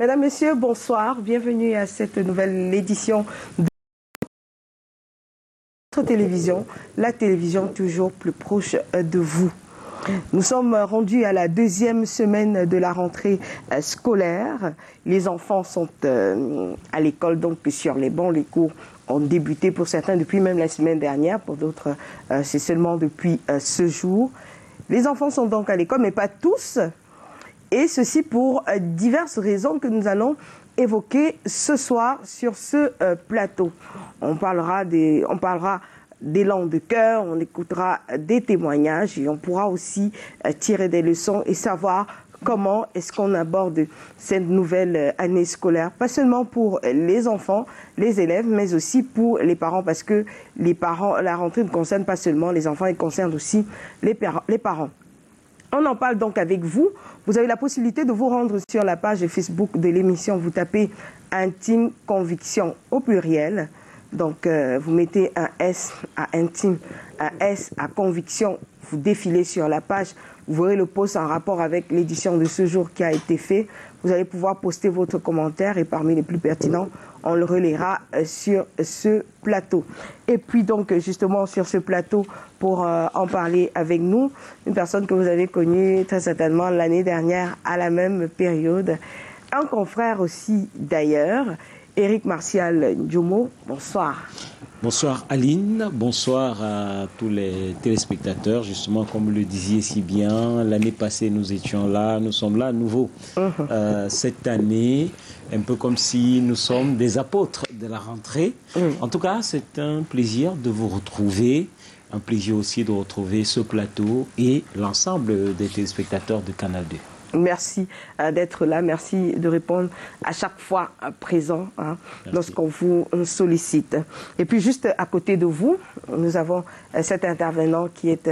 Mesdames, Messieurs, bonsoir. Bienvenue à cette nouvelle édition de notre télévision, la télévision toujours plus proche de vous. Nous sommes rendus à la deuxième semaine de la rentrée scolaire. Les enfants sont à l'école, donc sur les bancs. Les cours ont débuté pour certains depuis même la semaine dernière. Pour d'autres, c'est seulement depuis ce jour. Les enfants sont donc à l'école, mais pas tous. Et ceci pour diverses raisons que nous allons évoquer ce soir sur ce plateau. On parlera d'élan de cœur, on écoutera des témoignages et on pourra aussi tirer des leçons et savoir comment est-ce qu'on aborde cette nouvelle année scolaire, pas seulement pour les enfants, les élèves, mais aussi pour les parents, parce que les parents, la rentrée ne concerne pas seulement les enfants, elle concerne aussi les parents. On en parle donc avec vous. Vous avez la possibilité de vous rendre sur la page Facebook de l'émission. Vous tapez « Intime Conviction » au pluriel. Donc, vous mettez un S à intime, un S à conviction. Vous défilez sur la page. Vous verrez le post en rapport avec l'édition de ce jour qui a été fait. Vous allez pouvoir poster votre commentaire et parmi les plus pertinents, on le relaiera sur ce plateau. Et puis donc, justement, sur ce plateau, pour en parler avec nous, une personne que vous avez connue très certainement l'année dernière à la même période, un confrère aussi d'ailleurs, Éric Martial Ndiomo, bonsoir. Bonsoir Aline, bonsoir à tous les téléspectateurs. Justement, comme vous le disiez si bien, l'année passée nous étions là, nous sommes là à nouveau. Cette année, un peu comme si nous sommes des apôtres de la rentrée. En tout cas, c'est un plaisir de vous retrouver, un plaisir aussi de retrouver ce plateau et l'ensemble des téléspectateurs de Canal 2. Merci d'être là, merci de répondre à chaque fois présent lorsqu'on vous sollicite. Et puis juste à côté de vous, nous avons cet intervenant qui est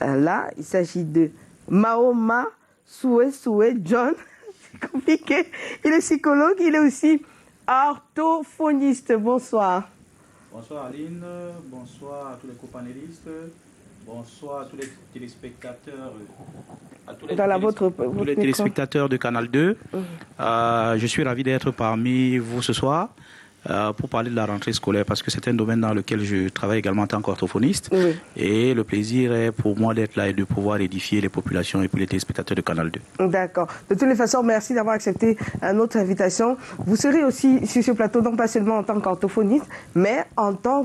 là. Il s'agit de Mahoma Soué John. C'est compliqué. Il est psychologue, il est aussi orthophoniste. Bonsoir. Bonsoir Aline, bonsoir à tous les copanélistes. Bonsoir à tous les téléspectateurs, tous les téléspectateurs de Canal 2. Je suis ravi d'être parmi vous ce soir pour parler de la rentrée scolaire parce que c'est un domaine dans lequel je travaille également en tant qu'orthophoniste. Et le plaisir est pour moi d'être là et de pouvoir édifier les populations et pour les téléspectateurs de Canal 2. D'accord. De toutes les façons, merci d'avoir accepté notre invitation. Vous serez aussi sur ce plateau, non pas seulement en tant qu'orthophoniste, mais en tant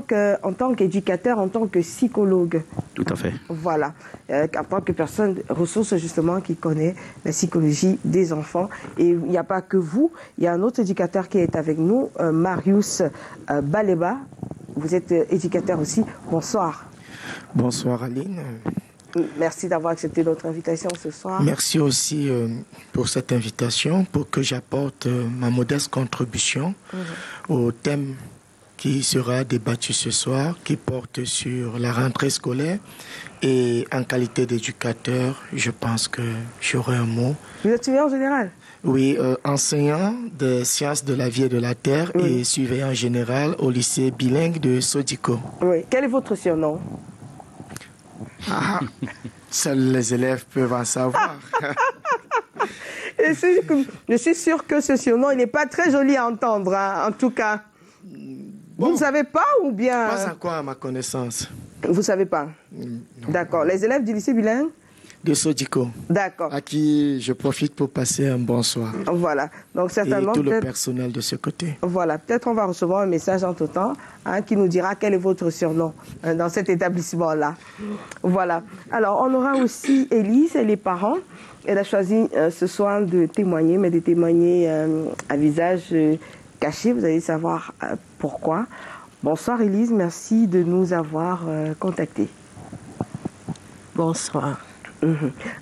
qu'éducateur, en tant que psychologue. Tout à fait. Voilà. En tant que personne ressource justement qui connaît la psychologie des enfants. Et il n'y a pas que vous, il y a un autre éducateur qui est avec nous, Marius Baleba. Vous êtes éducateur aussi. Bonsoir. Bonsoir Aline. Merci d'avoir accepté notre invitation ce soir. Merci aussi pour cette invitation, pour que j'apporte ma modeste contribution au thème qui sera débattu ce soir, qui porte sur la rentrée scolaire. Et en qualité d'éducateur, je pense que j'aurai un mot. Vous êtes surveillant général? Oui, enseignant des sciences de la vie et de la terre et surveillant général au lycée bilingue de Sodiko. Oui. Quel est votre surnom? Seuls les élèves peuvent en savoir. Et je suis sûr que ce surnom, il n'est pas très joli à entendre, en tout cas. Bon, vous ne savez pas ou bien... Pas encore à ma connaissance. Vous ne savez pas? D'accord. Les élèves du lycée bilingue? De Sodiko. D'accord. À qui je profite pour passer un bonsoir. Voilà. Donc certainement... Et tout le personnel de ce côté. Voilà. Peut-être on va recevoir un message entre-temps qui nous dira quel est votre surnom dans cet établissement-là. Voilà. Alors, on aura aussi Élise et les parents. Elle a choisi ce soir de témoigner, mais de témoigner à visage caché. Vous allez savoir pourquoi. Bonsoir Élise, merci de nous avoir contactés. Bonsoir.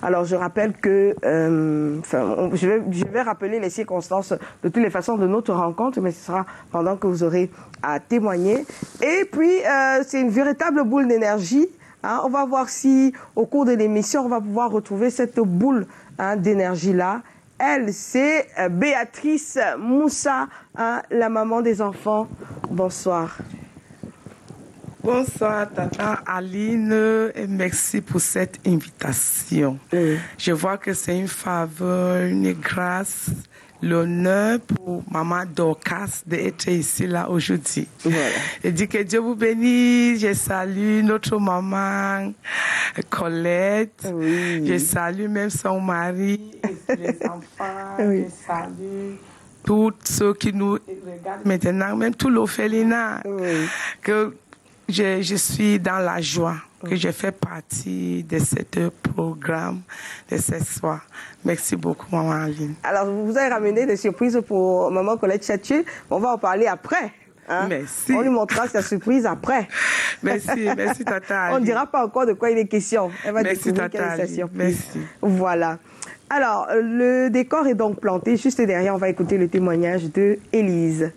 Alors, je rappelle que, je vais rappeler les circonstances de toutes les façons de notre rencontre, mais ce sera pendant que vous aurez à témoigner. Et puis, c'est une véritable boule d'énergie. On va voir si, au cours de l'émission, on va pouvoir retrouver cette boule d'énergie-là. Elle, c'est Béatrice Moussa, la maman des enfants. Bonsoir. Bonsoir, Tata Aline, et merci pour cette invitation. Je vois que c'est une faveur, une grâce l'honneur pour maman Dorcas d'être ici là aujourd'hui. Voilà. Je dis que Dieu vous bénisse. Je salue notre maman Colette. Oui. Je salue même son mari et les enfants. Oui. Je salue tous ceux qui nous regardent maintenant, même tout l'orphelinat. Oui. Que je suis dans la joie que je fais partie de ce programme de ce soir. Merci beaucoup, Maman Aline. Alors, vous avez ramené des surprises pour maman Colette Chatier. On va en parler après. Hein? Merci. On lui montrera sa surprise après. Merci, Tata Aline. On ne dira pas encore de quoi il est question. Elle va Merci, découvrir quelle Tata est sa Aline. surprise. Merci. Voilà. Alors, le décor est donc planté. Juste derrière, on va écouter le témoignage de Élise.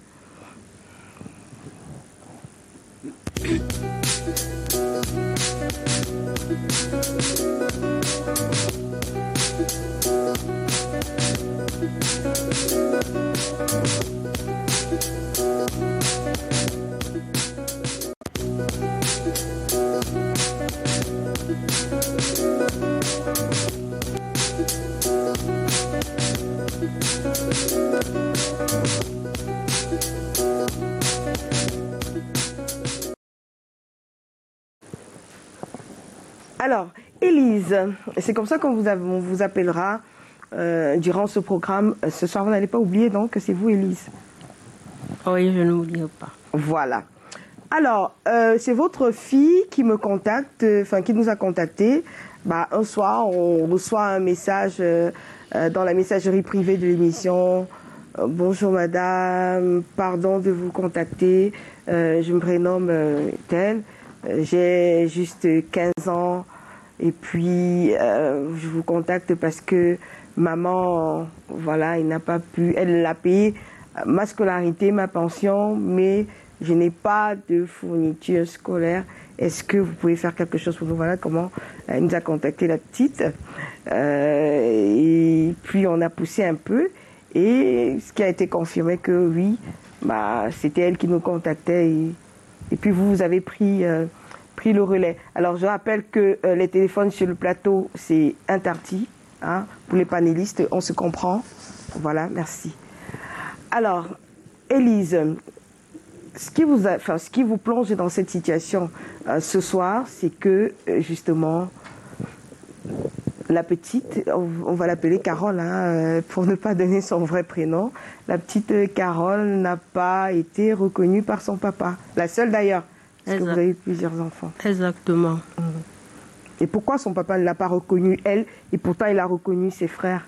Alors, Élise, c'est comme ça qu'on on vous appellera durant ce programme. Ce soir, vous n'allez pas oublier donc que c'est vous, Élise. Oui, je n'oublie pas. Voilà. Alors, c'est votre fille qui me contacte, qui nous a contacté. Un soir, on reçoit un message dans la messagerie privée de l'émission. Bonjour madame, pardon de vous contacter. Je me prénomme telle. J'ai juste 15 ans et puis je vous contacte parce que maman, voilà, elle a payé ma scolarité, ma pension, mais je n'ai pas de fourniture scolaire. Est-ce que vous pouvez faire quelque chose pour nous? Voilà comment elle nous a contacté, la petite. Et puis on a poussé un peu et ce qui a été confirmé que oui, c'était elle qui nous contactait et puis vous avez pris le relais. Alors je rappelle que les téléphones sur le plateau, c'est interdit hein, pour les panélistes, on se comprend. Voilà, merci. Alors, Élise, ce qui vous plonge dans cette situation ce soir, c'est que justement, la petite, on va l'appeler Carole, hein, pour ne pas donner son vrai prénom, la petite Carole n'a pas été reconnue par son papa. La seule d'ailleurs, parce que vous avez plusieurs enfants. Exactement. Et pourquoi son papa ne l'a pas reconnue, elle, et pourtant il a reconnu ses frères?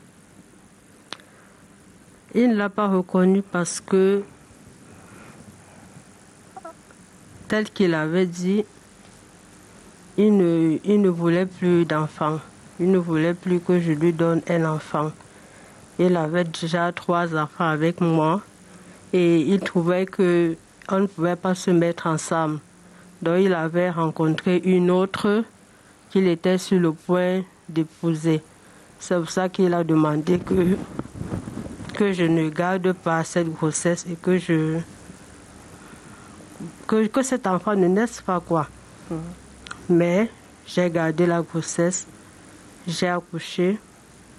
Il ne l'a pas reconnue parce que, tel qu'il avait dit, il ne voulait plus d'enfants. Il ne voulait plus que je lui donne un enfant. Il avait déjà 3 enfants avec moi et il trouvait qu'on ne pouvait pas se mettre ensemble. Donc il avait rencontré une autre qu'il était sur le point d'épouser. C'est pour ça qu'il a demandé que je ne garde pas cette grossesse et que cet enfant ne naisse pas, quoi. Mais j'ai gardé la grossesse, j'ai accouché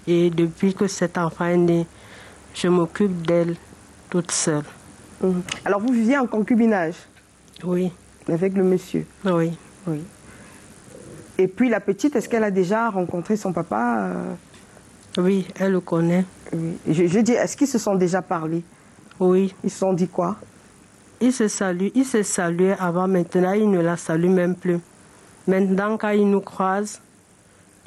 et depuis que cet enfant est né, je m'occupe d'elle toute seule. Alors vous viviez en concubinage? Oui. Avec le monsieur? Oui. Oui. Et puis la petite, est-ce qu'elle a déjà rencontré son papa? Oui, elle le connaît. Oui. Je dis, est-ce qu'ils se sont déjà parlé? Oui. Ils se sont dit quoi? Il se saluait avant, maintenant il ne la salue même plus. Maintenant quand il nous croise,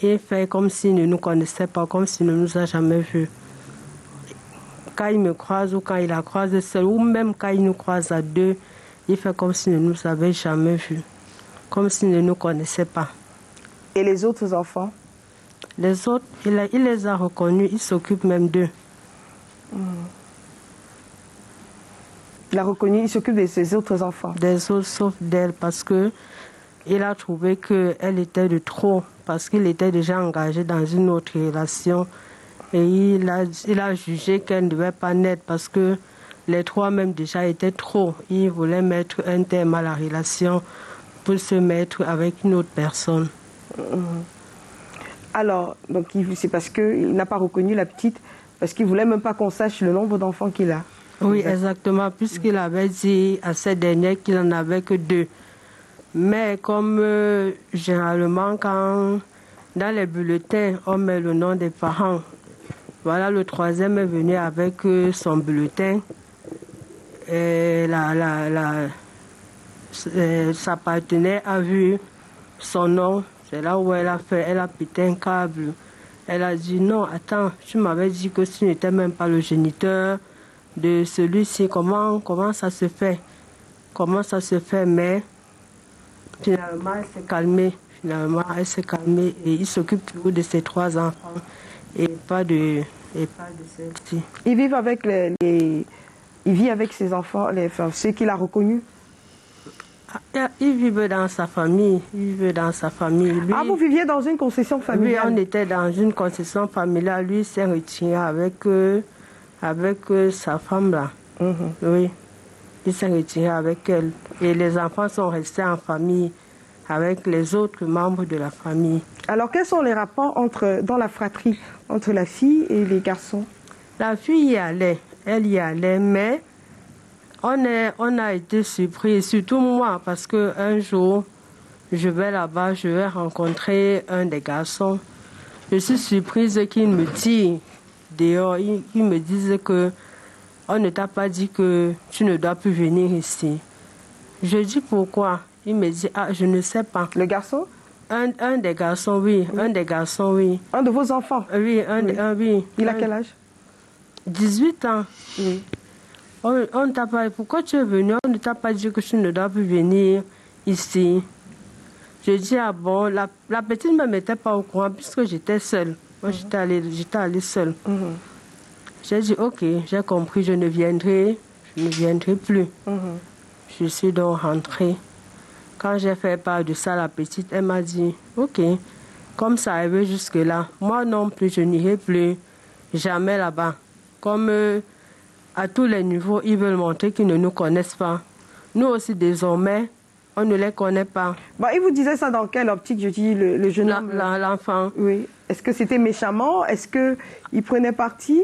il fait comme s'il ne nous connaissait pas, comme s'il ne nous a jamais vus. Quand il me croise ou quand il la croise seul, ou même quand il nous croise à deux, il fait comme s'il ne nous avait jamais vus, comme s'il ne nous connaissait pas. Et les autres enfants? Les autres, il les a reconnus, il s'occupe même d'eux. Il a reconnu, il s'occupe de ses autres enfants? Des autres, sauf d'elle, parce que il a trouvé qu'elle était de trop, parce qu'il était déjà engagé dans une autre relation. Et il a jugé qu'elle ne devait pas naître parce que les 3 même déjà étaient trop. Il voulait mettre un terme à la relation pour se mettre avec une autre personne. Alors, donc c'est parce qu'il n'a pas reconnu la petite Parce qu'il ne voulait même pas qu'on sache le nombre d'enfants qu'il a. Oui, exactement, puisqu'il avait dit à cette dernière qu'il n'en avait que 2. Mais comme généralement, quand dans les bulletins, on met le nom des parents, voilà, le 3e est venu avec son bulletin. Et sa partenaire a vu son nom. C'est là où elle a pété un câble. Elle a dit non, attends, tu m'avais dit que tu n'étais même pas le géniteur de celui-ci. Comment ça se fait? Comment ça se fait? Mais finalement, elle s'est calmée. Et il s'occupe toujours de ses 3 enfants et pas de celle-ci. Il vit avec ses enfants, ceux qu'il a reconnus. Il vivait dans sa famille. Lui, vous viviez dans une concession familiale? Oui, on était dans une concession familiale. Lui s'est retiré avec sa femme là. Oui, il s'est retiré avec elle. Et les enfants sont restés en famille avec les autres membres de la famille. Alors, quels sont les rapports dans la fratrie entre la fille et les garçons? La fille y allait, elle y allait, mais on a été surpris, surtout moi, parce qu'un jour, je vais là-bas, je vais rencontrer un des garçons. Je suis surprise qu'il me tire dehors, il me dise que on ne t'a pas dit que tu ne dois plus venir ici. Je dis pourquoi? Il me dit, je ne sais pas. Le garçon? Un des garçons, oui. Un des garçons, oui. Un de vos enfants? Oui, oui. Il a quel âge? 18 ans. Oui. On ne t'a pas... Pourquoi tu es venu? On ne t'a pas dit que tu ne dois plus venir ici. Je dis, bon, la petite ne m'était pas au courant puisque j'étais seule. Moi, j'étais allée seule. J'ai dit, ok, j'ai compris, je ne viendrai plus. Je suis donc rentrée. Quand j'ai fait part de ça, la petite, elle m'a dit, ok, comme ça arrive jusque-là, moi non plus, je n'irai plus jamais là-bas. Comme à tous les niveaux, ils veulent montrer qu'ils ne nous connaissent pas. Nous aussi, désormais, on ne les connaît pas. Il vous disait ça dans quelle optique? Je dis le jeune homme. L'enfant. Oui. Est-ce que c'était méchamment? Est-ce qu'il prenait parti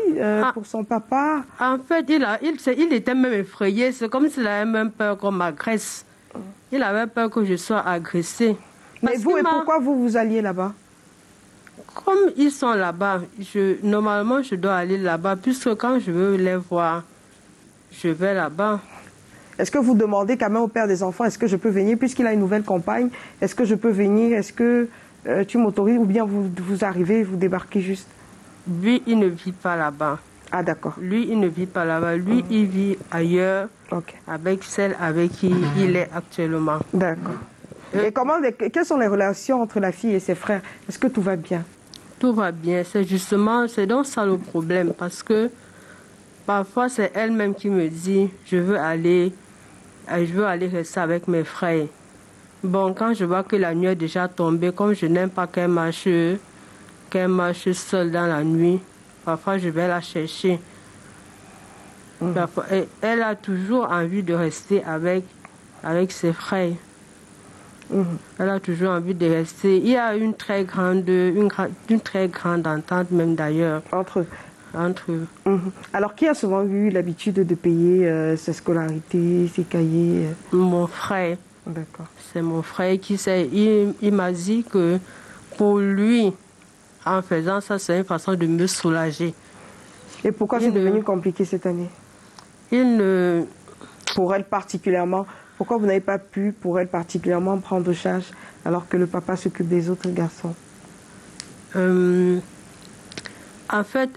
pour son papa? En fait, il était même effrayé. C'est comme s'il avait même peur qu'on m'agresse. Il avait peur que je sois agressée. Mais vous, et pourquoi vous alliez là-bas? Comme ils sont là-bas, normalement, je dois aller là-bas, puisque quand je veux les voir, je vais là-bas. Est-ce que vous demandez quand même au père des enfants, est-ce que je peux venir, puisqu'il a une nouvelle compagne, est-ce que je peux venir, est-ce que tu m'autorises, ou bien vous arrivez, vous débarquez juste? Lui, il ne vit pas là-bas. Ah, d'accord. Lui, il ne vit pas là-bas. Lui, il vit ailleurs, avec celle avec qui il est actuellement. D'accord. Et quelles sont les relations entre la fille et ses frères? Est-ce que tout va bien? Tout va bien. C'est donc ça le problème, parce que parfois, c'est elle-même qui me dit, je veux aller rester avec mes frères. Bon, quand je vois que la nuit est déjà tombée, comme je n'aime pas qu'elle marche seule dans la nuit, parfois je vais la chercher. Parfois, elle a toujours envie de rester avec ses frères. Elle a toujours envie de rester. Il y a une très grande entente même d'ailleurs. Entre eux. Entre eux. Alors, qui a souvent eu l'habitude de payer sa scolarité, ses cahiers? Mon frère. D'accord. C'est mon frère qui sait. Il m'a dit que pour lui, en faisant ça, c'est une façon de me soulager. Et pourquoi c'est devenu compliqué cette année? Pour elle particulièrement, pourquoi vous n'avez pas pu, pour elle particulièrement, prendre charge alors que le papa s'occupe des autres garçons? En fait,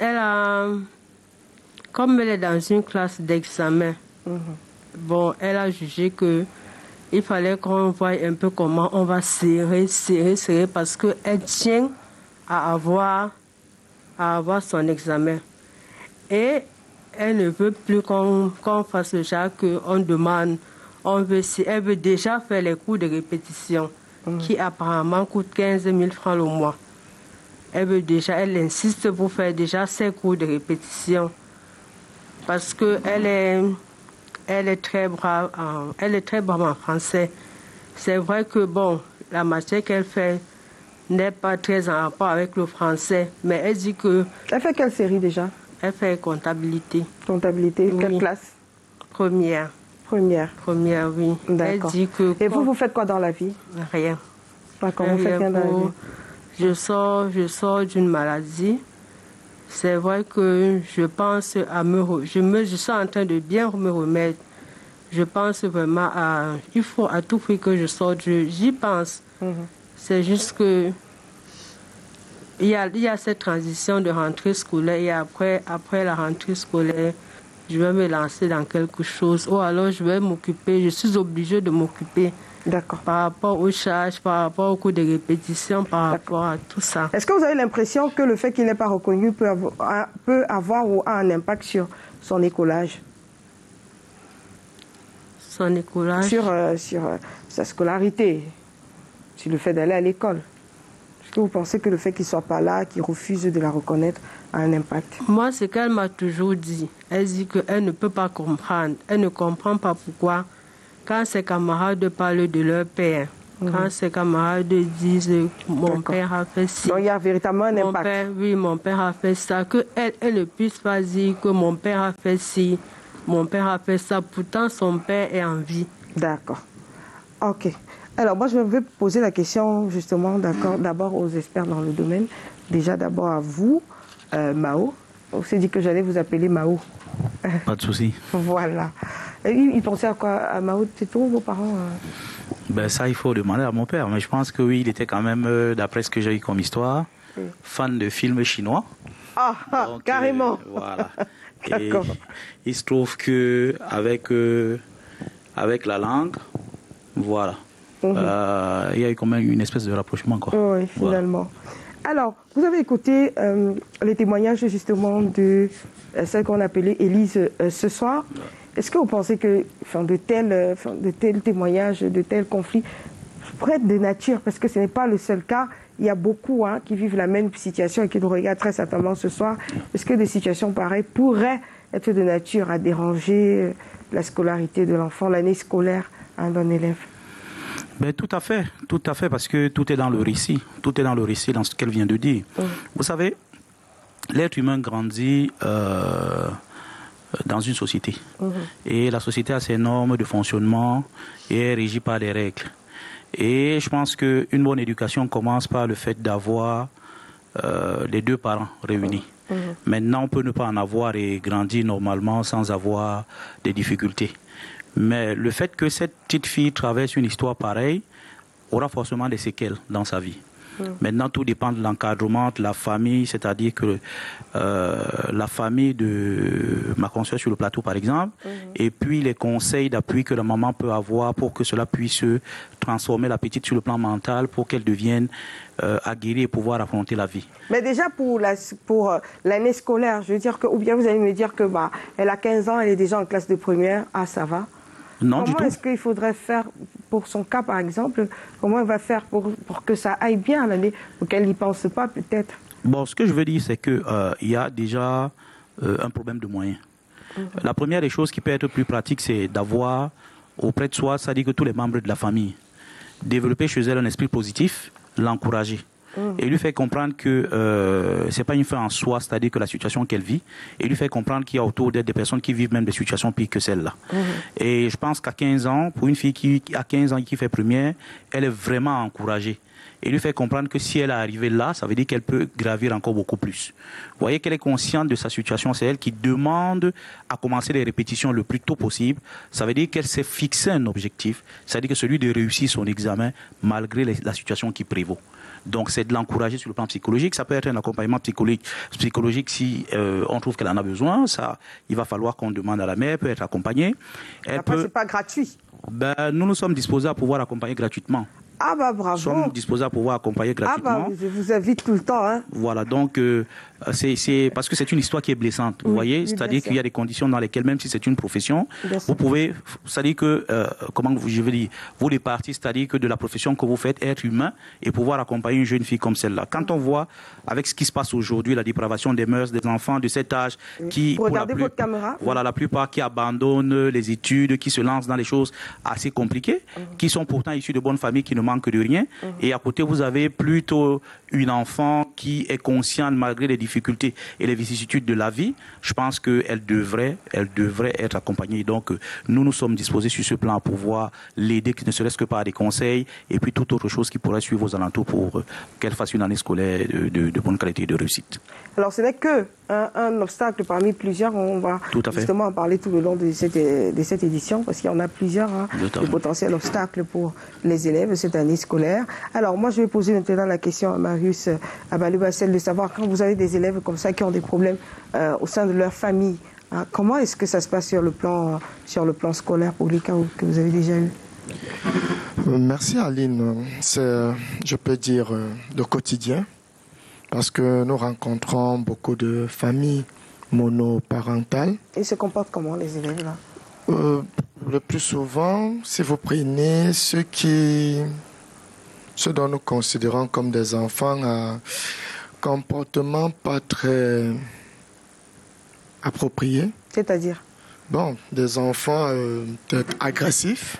comme elle est dans une classe d'examen, bon, elle a jugé que il fallait qu'on voie un peu comment on va serrer, parce qu'elle tient à avoir son examen. Et elle ne veut plus qu'on fasse le genre qu'on demande. Elle veut déjà faire les cours de répétition, qui apparemment coûtent 15 000 francs le mois. Elle insiste pour faire déjà ses cours de répétition. Parce qu'elle est très brave en français. C'est vrai que, bon, la matière qu'elle fait n'est pas très en rapport avec le français, mais elle dit que... Elle fait quelle série déjà? Elle fait comptabilité. Comptabilité, Oui. quelle classe? Première. Première. Première, oui. D'accord. Elle dit que... Et vous faites quoi dans la vie? Rien. D'accord, vous faites rien dans la vie? Je sors d'une maladie. C'est vrai que je pense à je suis en train de bien me remettre. Je pense vraiment il faut à tout prix que je sorte. J'y pense. C'est juste que il y a cette transition de rentrée scolaire et après la rentrée scolaire, je vais me lancer dans quelque chose ou alors je vais m'occuper. Je suis obligée de m'occuper. D'accord. Par rapport aux charges, par rapport au cours de répétition, par rapport à tout ça. Est-ce que vous avez l'impression que le fait qu'il n'est pas reconnu peut avoir ou a un impact sur son écolage? Son écolage? Sur sa scolarité, sur le fait d'aller à l'école. Est-ce que vous pensez que le fait qu'il ne soit pas là, qu'il refuse de la reconnaître, a un impact? Moi, ce qu'elle m'a toujours dit, elle dit qu'elle ne peut pas comprendre. Elle ne comprend pas pourquoi. Quand ses camarades parlent de leur père, quand ses camarades disent mon père a fait ci. Donc il y a véritablement un impact. Mon père a fait ça. Elle ne puisse pas dire que mon père a fait ci, mon père a fait ça. Pourtant, son père est en vie. D'accord. Ok. Alors moi, je vais poser la question justement d'abord aux experts dans le domaine. Déjà d'abord à vous, Mao. On s'est dit que j'allais vous appeler Mao. Pas de souci. Voilà. Il pensait à quoi? À Mao Tse-tung, vos parents? Ben ça, il faut demander à mon père. Mais je pense que oui, il était quand même, d'après ce que j'ai eu comme histoire, fan de films chinois. Donc, carrément. Voilà. D'accord. Et il se trouve que avec la langue, voilà. Il y a eu quand même une espèce de rapprochement, quoi. Oui, finalement. Voilà. Alors, vous avez écouté les témoignages justement de celle qu'on appelait Élise ce soir. Est-ce que vous pensez que de tels témoignages, de tels conflits pourraient être de nature? Parce que ce n'est pas le seul cas. Il y a beaucoup qui vivent la même situation et qui nous regardent très certainement ce soir. Est-ce que des situations pareilles pourraient être de nature à déranger la scolarité de l'enfant, l'année scolaire d'un élève? Ben, tout à fait, parce que tout est dans le récit. Tout est dans le récit, dans ce qu'elle vient de dire. Vous savez, l'être humain grandit dans une société. Et la société a ses normes de fonctionnement et est régie par des règles. Et je pense qu'une bonne éducation commence par le fait d'avoir les deux parents réunis. Maintenant, on peut ne pas en avoir et grandir normalement sans avoir des difficultés. Mais le fait que cette petite fille traverse une histoire pareille aura forcément des séquelles dans sa vie. Maintenant, tout dépend de l'encadrement de la famille, c'est-à-dire que la famille de ma consoeur sur le plateau, par exemple, et puis les conseils d'appui que la maman peut avoir pour que cela puisse transformer la petite sur le plan mental, pour qu'elle devienne aguerrie et pouvoir affronter la vie. Mais déjà pour l'année scolaire, je veux dire que, ou bien vous allez me dire que elle a 15 ans, elle est déjà en classe de première, ça va. Non, du tout. Comment est-ce qu'il faudrait faire pour son cas, par exemple? Comment elle va faire pour que ça aille bien à l'année, pour qu'elle n'y pense pas, peut-être? Bon, ce que je veux dire, c'est qu'il y a déjà un problème de moyens. La première des choses qui peut être plus pratique, c'est d'avoir auprès de soi, c'est-à-dire que tous les membres de la famille, développer chez elle un esprit positif, l'encourager. Et lui faire comprendre que c'est pas une fin en soi, c'est-à-dire que la situation qu'elle vit, et lui faire comprendre qu'il y a autour d'elle des personnes qui vivent même des situations pires que celle-là. Et je pense qu'à 15 ans, pour une fille qui a 15 ans et qui fait première, elle est vraiment encouragée. Et lui faire comprendre que si elle est arrivée là, ça veut dire qu'elle peut gravir encore beaucoup plus. Vous voyez qu'elle est consciente de sa situation, c'est elle qui demande à commencer les répétitions le plus tôt possible. Ça veut dire qu'elle s'est fixé un objectif, c'est-à-dire que celui de réussir son examen malgré la situation qui prévaut. Donc c'est de l'encourager sur le plan psychologique. Ça peut être un accompagnement psychologique si on trouve qu'elle en a besoin. Ça, il va falloir qu'on demande à la mère, peut être accompagnée. Après, c'est pas gratuit. Nous sommes disposés à pouvoir accompagner gratuitement. Ah bravo. Nous sommes disposés à pouvoir accompagner gratuitement. Je vous invite tout le temps. Voilà, donc c'est parce que c'est une histoire qui est blessante, vous voyez, c'est-à-dire qu'il y a des conditions dans lesquelles, même si c'est une profession, vous pouvez, c'est-à-dire que, je veux dire, vous les parties, c'est-à-dire que de la profession que vous faites, être humain et pouvoir accompagner une jeune fille comme celle-là. Quand on voit, avec ce qui se passe aujourd'hui, la dépravation des mœurs des enfants de cet âge, qui, regardez votre caméra. Voilà, la plupart qui abandonnent les études, qui se lancent dans des choses assez compliquées, qui sont pourtant issus de bonnes familles, qui ne manquent de rien, et à côté, vous avez plutôt une enfant qui est consciente malgré les difficultés et les vicissitudes de la vie, je pense qu'elle devrait être accompagnée. Donc, nous sommes disposés sur ce plan à pouvoir l'aider, ne serait-ce que par des conseils et puis toute autre chose qui pourrait suivre aux alentours pour qu'elle fasse une année scolaire de bonne qualité et de réussite. Alors, ce n'est qu'un obstacle parmi plusieurs. On va justement en parler tout le long de cette édition parce qu'il y en a plusieurs de potentiels obstacles pour les élèves cette année scolaire. Alors, moi, je vais poser maintenant la question à Marius Abaluba, celle de savoir quand vous avez des élèves comme ça qui ont des problèmes au sein de leur famille, comment est-ce que ça se passe sur le plan scolaire pour les cas que vous avez déjà eu? Merci Aline. C'est, je peux dire, le quotidien. Parce que nous rencontrons beaucoup de familles monoparentales. Ils se comportent comment, les élèves, là? Le plus souvent, si vous prenez ceux dont nous considérons comme des enfants à comportement pas très approprié. C'est-à-dire? Bon, des enfants peut-être agressifs,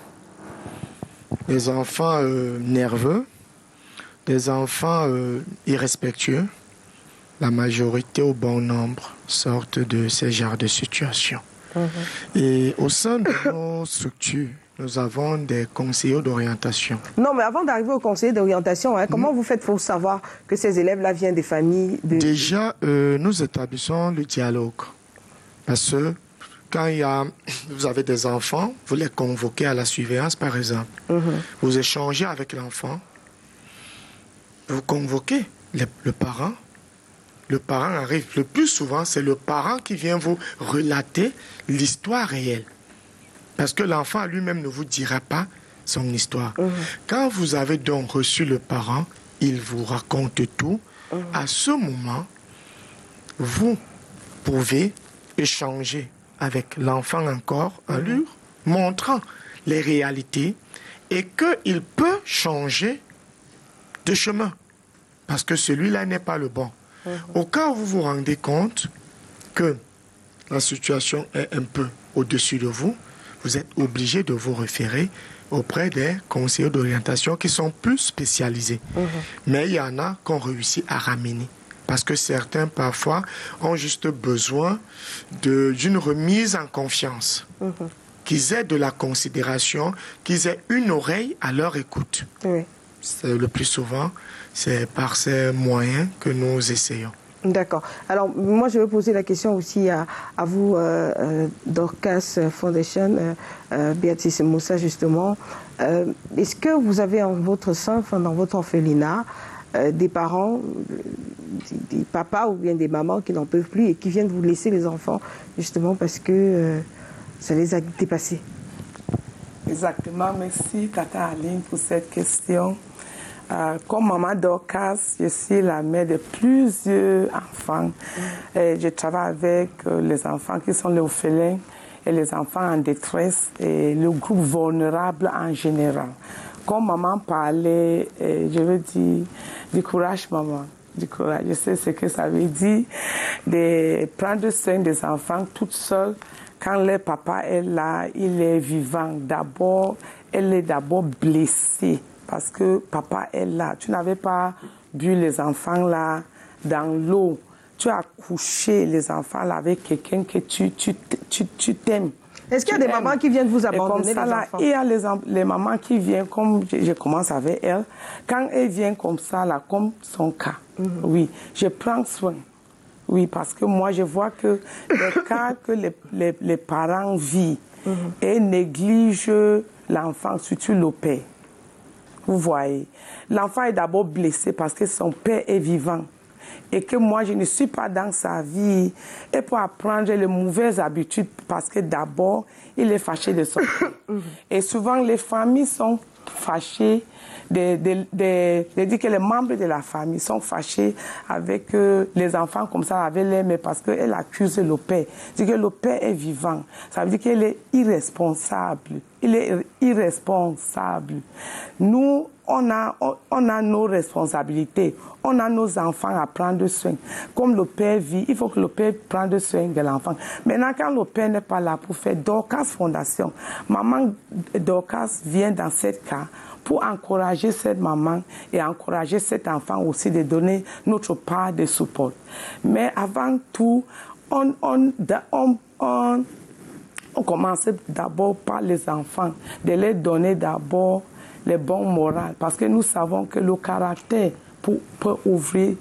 des enfants nerveux, des enfants irrespectueux. La majorité au bon nombre sortent de ces genres de situations. Et au sein de nos structures, nous avons des conseillers d'orientation. Non, mais avant d'arriver au conseiller d'orientation, comment vous faites pour savoir que ces élèves-là viennent des familles Déjà, nous établissons le dialogue. Parce que quand vous avez des enfants, vous les convoquez à la surveillance, par exemple. Vous échangez avec l'enfant. Vous convoquez le parent. Le parent arrive. Le plus souvent, c'est le parent qui vient vous relater l'histoire réelle. Parce que l'enfant lui-même ne vous dira pas son histoire. Quand vous avez donc reçu le parent, il vous raconte tout. À ce moment, vous pouvez échanger avec l'enfant encore en lui montrant les réalités et qu'il peut changer de chemin. Parce que celui-là n'est pas le bon. Au cas où vous vous rendez compte que la situation est un peu au-dessus de vous, vous êtes obligé de vous référer auprès des conseillers d'orientation qui sont plus spécialisés. Mais il y en a qu'on réussit à ramener. Parce que certains, parfois, ont juste besoin d'une remise en confiance. Qu'ils aient de la considération, qu'ils aient une oreille à leur écoute. Le plus souvent, c'est par ces moyens que nous essayons. D'accord. Alors, moi, je vais poser la question aussi à vous, Dorcas Foundation, Béatrice Moussa, justement. Est-ce que vous avez en votre sein, dans votre orphelinat, des parents, des papas ou bien des mamans qui n'en peuvent plus et qui viennent vous laisser les enfants, justement, parce que ça les a dépassés? Exactement. Merci, Tata Aline, pour cette question. Comme maman Dorcas, je suis la mère de plusieurs enfants. Je travaille avec les enfants qui sont les orphelins et les enfants en détresse et le groupe vulnérable en général. Comme maman parlait, je veux dire, du courage, maman. Du courage. Je sais ce que ça veut dire de prendre soin des enfants toute seule. Quand le papa est là, il est vivant. D'abord, elle est d'abord blessée. Parce que papa est là. Tu n'avais pas bu les enfants là dans l'eau. Tu as couché les enfants là avec quelqu'un que tu t'aimes. Est-ce qu'il y a des mamans qui viennent vous abandonner les enfants? Il y a les mamans qui viennent, comme je commence avec elle, quand elles viennent comme ça, là, comme son cas, oui, je prends soin. Oui, parce que moi, je vois que les cas que les parents vivent et négligent l'enfant, surtout le père. Vous voyez, l'enfant est d'abord blessé parce que son père est vivant et que moi, je ne suis pas dans sa vie et pour apprendre les mauvaises habitudes parce que d'abord, il est fâché de son père. Et souvent, les familles sont fâchées de dire que les membres de la famille sont fâchés avec les enfants comme ça, avec les mères, parce qu'elle accuse le père. Dit que le père est vivant. Ça veut dire qu'il est irresponsable. Il est irresponsable. Nous, on a nos responsabilités. On a nos enfants à prendre soin. Comme le père vit, il faut que le père prenne soin de l'enfant. Maintenant, quand le père n'est pas là pour faire Dorcas Fondation, maman Dorcas vient dans cette cas. cas, pour encourager cette maman et encourager cet enfant aussi de donner notre part de support. Mais avant tout, on commençait d'abord par les enfants, de leur donner d'abord les bons morales, parce que nous savons que le caractère peut ouvrir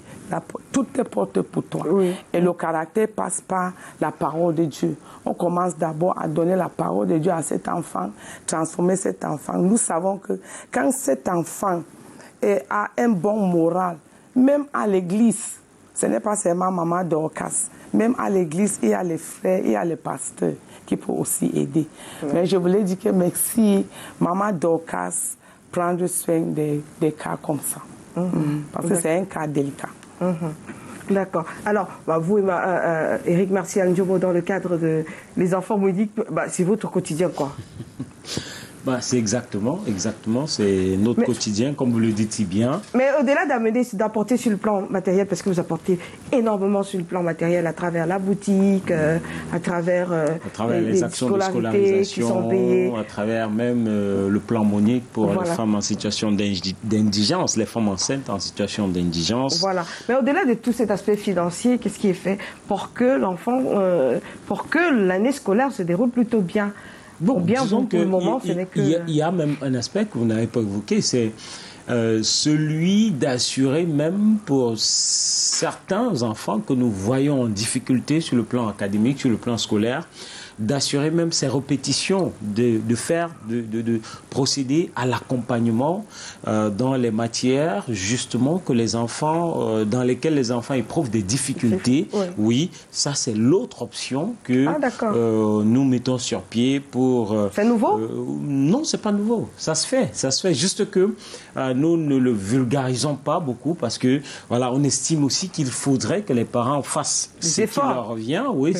toutes les portes pour toi. Oui. Et le caractère passe par la parole de Dieu. On commence d'abord à donner la parole de Dieu à cet enfant, transformer cet enfant. Nous savons que quand cet enfant a un bon moral, même à l'église, ce n'est pas seulement Maman Dorcas, même à l'église, il y a les frères, il y a les pasteurs qui peuvent aussi aider. Oui. Mais je voulais dire que merci, Maman Dorcas, prendre soin des cas comme ça. Parce que c'est un cas délicat. D'accord. Alors, vous, Éric Martial Ndiobo, dans le cadre de Les Enfants Moudiques, c'est votre quotidien, quoi. C'est exactement, c'est notre quotidien, comme vous le dites si bien. Mais au-delà d'amener, c'est d'apporter sur le plan matériel, parce que vous apportez énormément sur le plan matériel à travers la boutique, à travers les actions de scolarisation, à travers même le plan monique pour les femmes en situation d'indigence, les femmes enceintes en situation d'indigence. Voilà. Mais au-delà de tout cet aspect financier, qu'est-ce qui est fait pour que l'enfant, pour que l'année scolaire se déroule plutôt bien? Bon, disons que il y a même un aspect que vous n'avez pas évoqué, c'est celui d'assurer même pour certains enfants que nous voyons en difficulté sur le plan académique, sur le plan scolaire, d'assurer même ces répétitions, de procéder à l'accompagnement dans les matières justement que les enfants, dans lesquelles les enfants éprouvent des difficultés. Oui, ça c'est l'autre option que nous mettons sur pied pour... C'est nouveau non, c'est pas nouveau. Ça se fait. Juste que nous ne le vulgarisons pas beaucoup parce que voilà, on estime aussi qu'il faudrait que les parents fassent ce qui leur revient. Oui.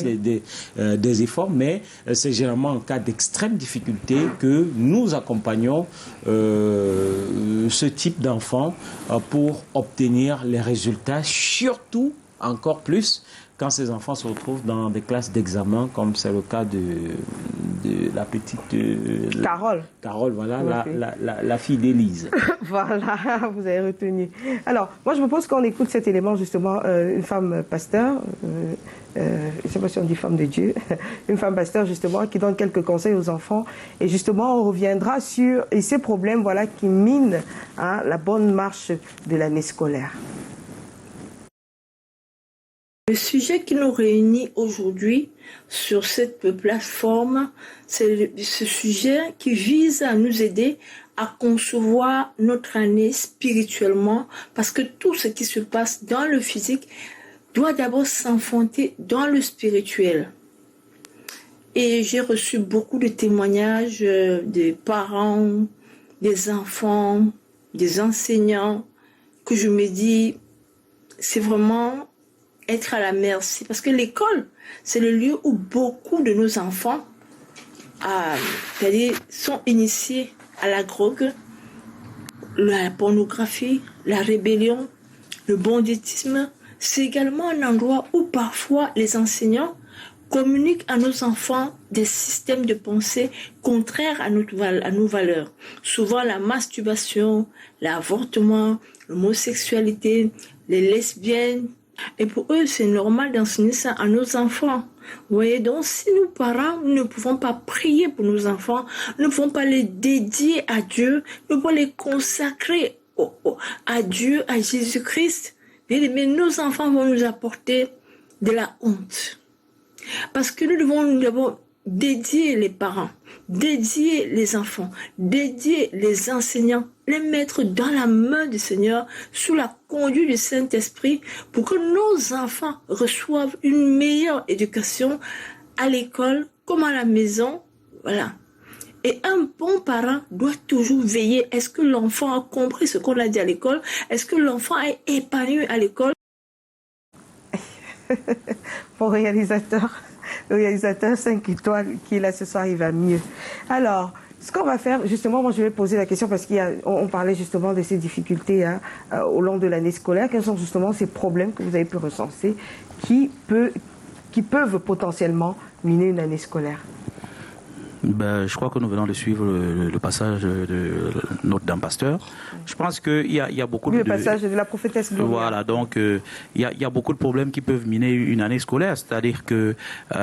Des efforts, mais c'est généralement en cas d'extrême difficulté que nous accompagnons ce type d'enfants pour obtenir les résultats, surtout encore plus quand ces enfants se retrouvent dans des classes d'examen, comme c'est le cas de la petite... Carole. Carole, voilà, la fille d'Élise. Voilà, vous avez retenu. Alors, moi je propose qu'on écoute cet élément, justement, une femme pasteur, je ne sais pas si on dit femme de Dieu, une femme pasteur, justement, qui donne quelques conseils aux enfants. Et justement, on reviendra sur ces problèmes, voilà, qui minent la bonne marche de l'année scolaire. Le sujet qui nous réunit aujourd'hui sur cette plateforme, c'est ce sujet qui vise à nous aider à concevoir notre année spirituellement, parce que tout ce qui se passe dans le physique doit d'abord s'enfanter dans le spirituel. Et j'ai reçu beaucoup de témoignages des parents, des enfants, des enseignants, que je me dis, c'est vraiment être à la merci. Parce que l'école, c'est le lieu où beaucoup de nos enfants sont initiés à la drogue, la pornographie, la rébellion, le banditisme. C'est également un endroit où parfois les enseignants communiquent à nos enfants des systèmes de pensée contraires à nos valeurs. Souvent la masturbation, l'avortement, l'homosexualité, les lesbiennes. Et pour eux, c'est normal d'enseigner ça à nos enfants. Vous voyez, donc si nous, parents, nous ne pouvons pas prier pour nos enfants, nous ne pouvons pas les dédier à Dieu, nous ne pouvons pas les consacrer à Dieu, à Jésus-Christ, mais nos enfants vont nous apporter de la honte. Parce que nous devons d'abord dédier les parents, dédier les enfants, dédier les enseignants, les mettre dans la main du Seigneur, sous la conduite du Saint-Esprit, pour que nos enfants reçoivent une meilleure éducation à l'école comme à la maison. Voilà. Et un bon parent doit toujours veiller. Est-ce que l'enfant a compris ce qu'on a dit à l'école? Est-ce que l'enfant est épanoui à l'école? Bon réalisateur. Le réalisateur 5 étoiles qui est là ce soir, il va mieux. Alors, ce qu'on va faire, justement, moi je vais poser la question parce qu'on parlait justement de ces difficultés au long de l'année scolaire. Quels sont justement ces problèmes que vous avez pu recenser qui peuvent potentiellement miner une année scolaire? Je crois que nous venons de suivre le passage de Notre-Dame Pasteur. Je pense qu'il y a beaucoup le passage de la prophétesse Gloria. Voilà, donc il y a beaucoup de problèmes qui peuvent miner une année scolaire, c'est-à-dire que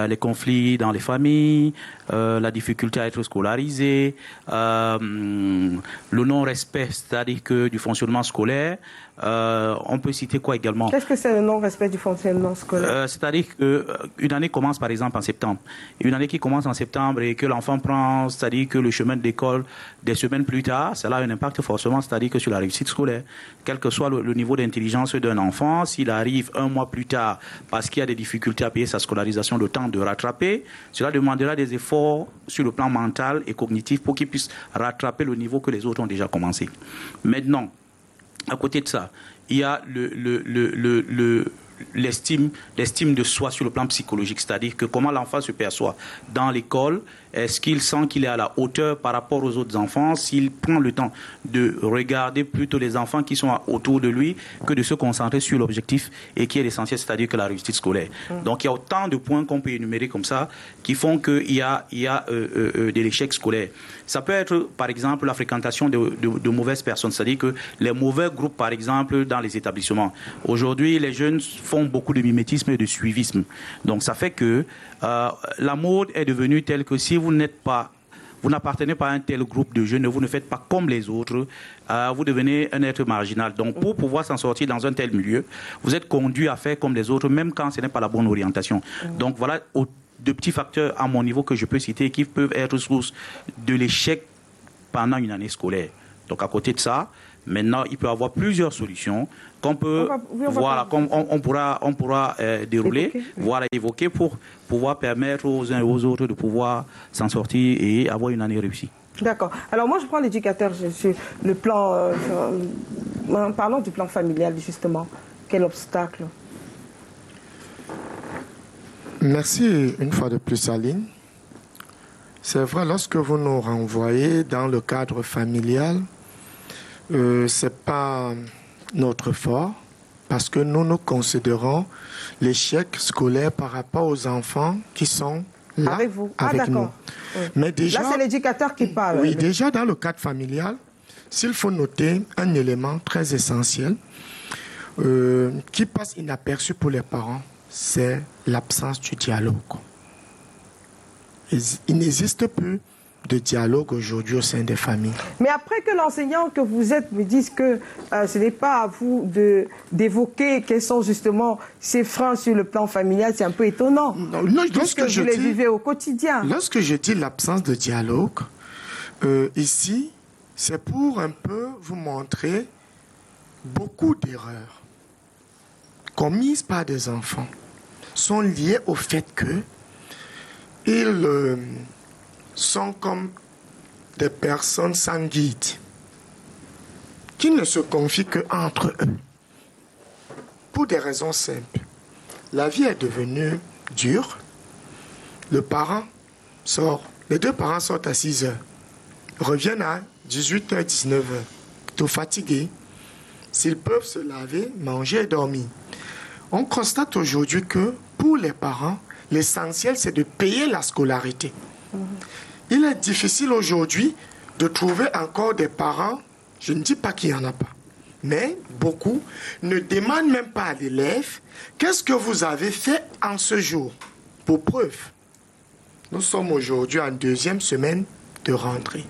les conflits dans les familles, la difficulté à être scolarisé, le non-respect, c'est-à-dire que du fonctionnement scolaire. On peut citer quoi également? Qu'est-ce que c'est le non-respect du fonctionnement scolaire? C'est-à-dire qu'une année commence par exemple en septembre. Une année qui commence en septembre et que l'enfant prend, c'est-à-dire que le chemin de l'école des semaines plus tard, cela a un impact forcément, c'est-à-dire que sur la réussite scolaire. Quel que soit le niveau d'intelligence d'un enfant, s'il arrive un mois plus tard parce qu'il y a des difficultés à payer sa scolarisation, le temps de rattraper, cela demandera des efforts sur le plan mental et cognitif pour qu'il puisse rattraper le niveau que les autres ont déjà commencé. Maintenant, à côté de ça, il y a l'estime de soi sur le plan psychologique, c'est-à-dire que comment l'enfant se perçoit dans l'école. Est-ce qu'il sent qu'il est à la hauteur par rapport aux autres enfants? S'il prend le temps de regarder plutôt les enfants qui sont autour de lui que de se concentrer sur l'objectif et qui est l'essentiel, c'est-à-dire que la réussite scolaire. Donc il y a autant de points qu'on peut énumérer comme ça qui font qu'il y a de l'échec scolaire. Ça peut être par exemple la fréquentation de mauvaises personnes, c'est-à-dire que les mauvais groupes par exemple dans les établissements. Aujourd'hui les jeunes font beaucoup de mimétisme et de suivisme. Donc ça fait que la mode est devenue telle que si vous n'appartenez pas à un tel groupe de jeunes, vous ne faites pas comme les autres, vous devenez un être marginal. Donc pour pouvoir s'en sortir dans un tel milieu, vous êtes conduit à faire comme les autres, même quand ce n'est pas la bonne orientation. Donc voilà de petits facteurs à mon niveau que je peux citer qui peuvent être source de l'échec pendant une année scolaire. Donc à côté de ça, maintenant, il peut y avoir plusieurs solutions qu'on peut, on pourra dérouler, évoquer pour pouvoir permettre aux uns et aux autres de pouvoir s'en sortir et avoir une année réussie. D'accord. Alors moi, je prends l'éducateur sur le plan, parlons du plan familial justement. Quel obstacle? Merci une fois de plus, Aline. C'est vrai, lorsque vous nous renvoyez dans le cadre familial, ce n'est pas notre fort parce que nous considérons l'échec scolaire par rapport aux enfants qui sont là avec vous. Avec nous. Oui. Mais déjà, là, c'est l'éducateur qui parle. Oui, déjà dans le cadre familial, s'il faut noter un élément très essentiel qui passe inaperçu pour les parents, c'est l'absence du dialogue. Il n'existe plus de dialogue aujourd'hui au sein des familles. Mais après que l'enseignant que vous êtes me dise que ce n'est pas à vous d'évoquer quels sont justement ces freins sur le plan familial, c'est un peu étonnant. Non, lorsque vous les vivez au quotidien. Lorsque je dis l'absence de dialogue, ici, c'est pour un peu vous montrer beaucoup d'erreurs commises par des enfants sont liées au fait que ils sont comme des personnes sans guide, qui ne se confient qu'entre eux. Pour des raisons simples. La vie est devenue dure. Les deux parents sortent à 6 heures, reviennent à 18h, 19h, tout fatigués. S'ils peuvent se laver, manger et dormir. On constate aujourd'hui que pour les parents, l'essentiel c'est de payer la scolarité. Il est difficile aujourd'hui de trouver encore des parents, je ne dis pas qu'il n'y en a pas, mais beaucoup ne demandent même pas à l'élève qu'est-ce que vous avez fait en ce jour. Pour preuve, nous sommes aujourd'hui en 2e semaine de rentrée.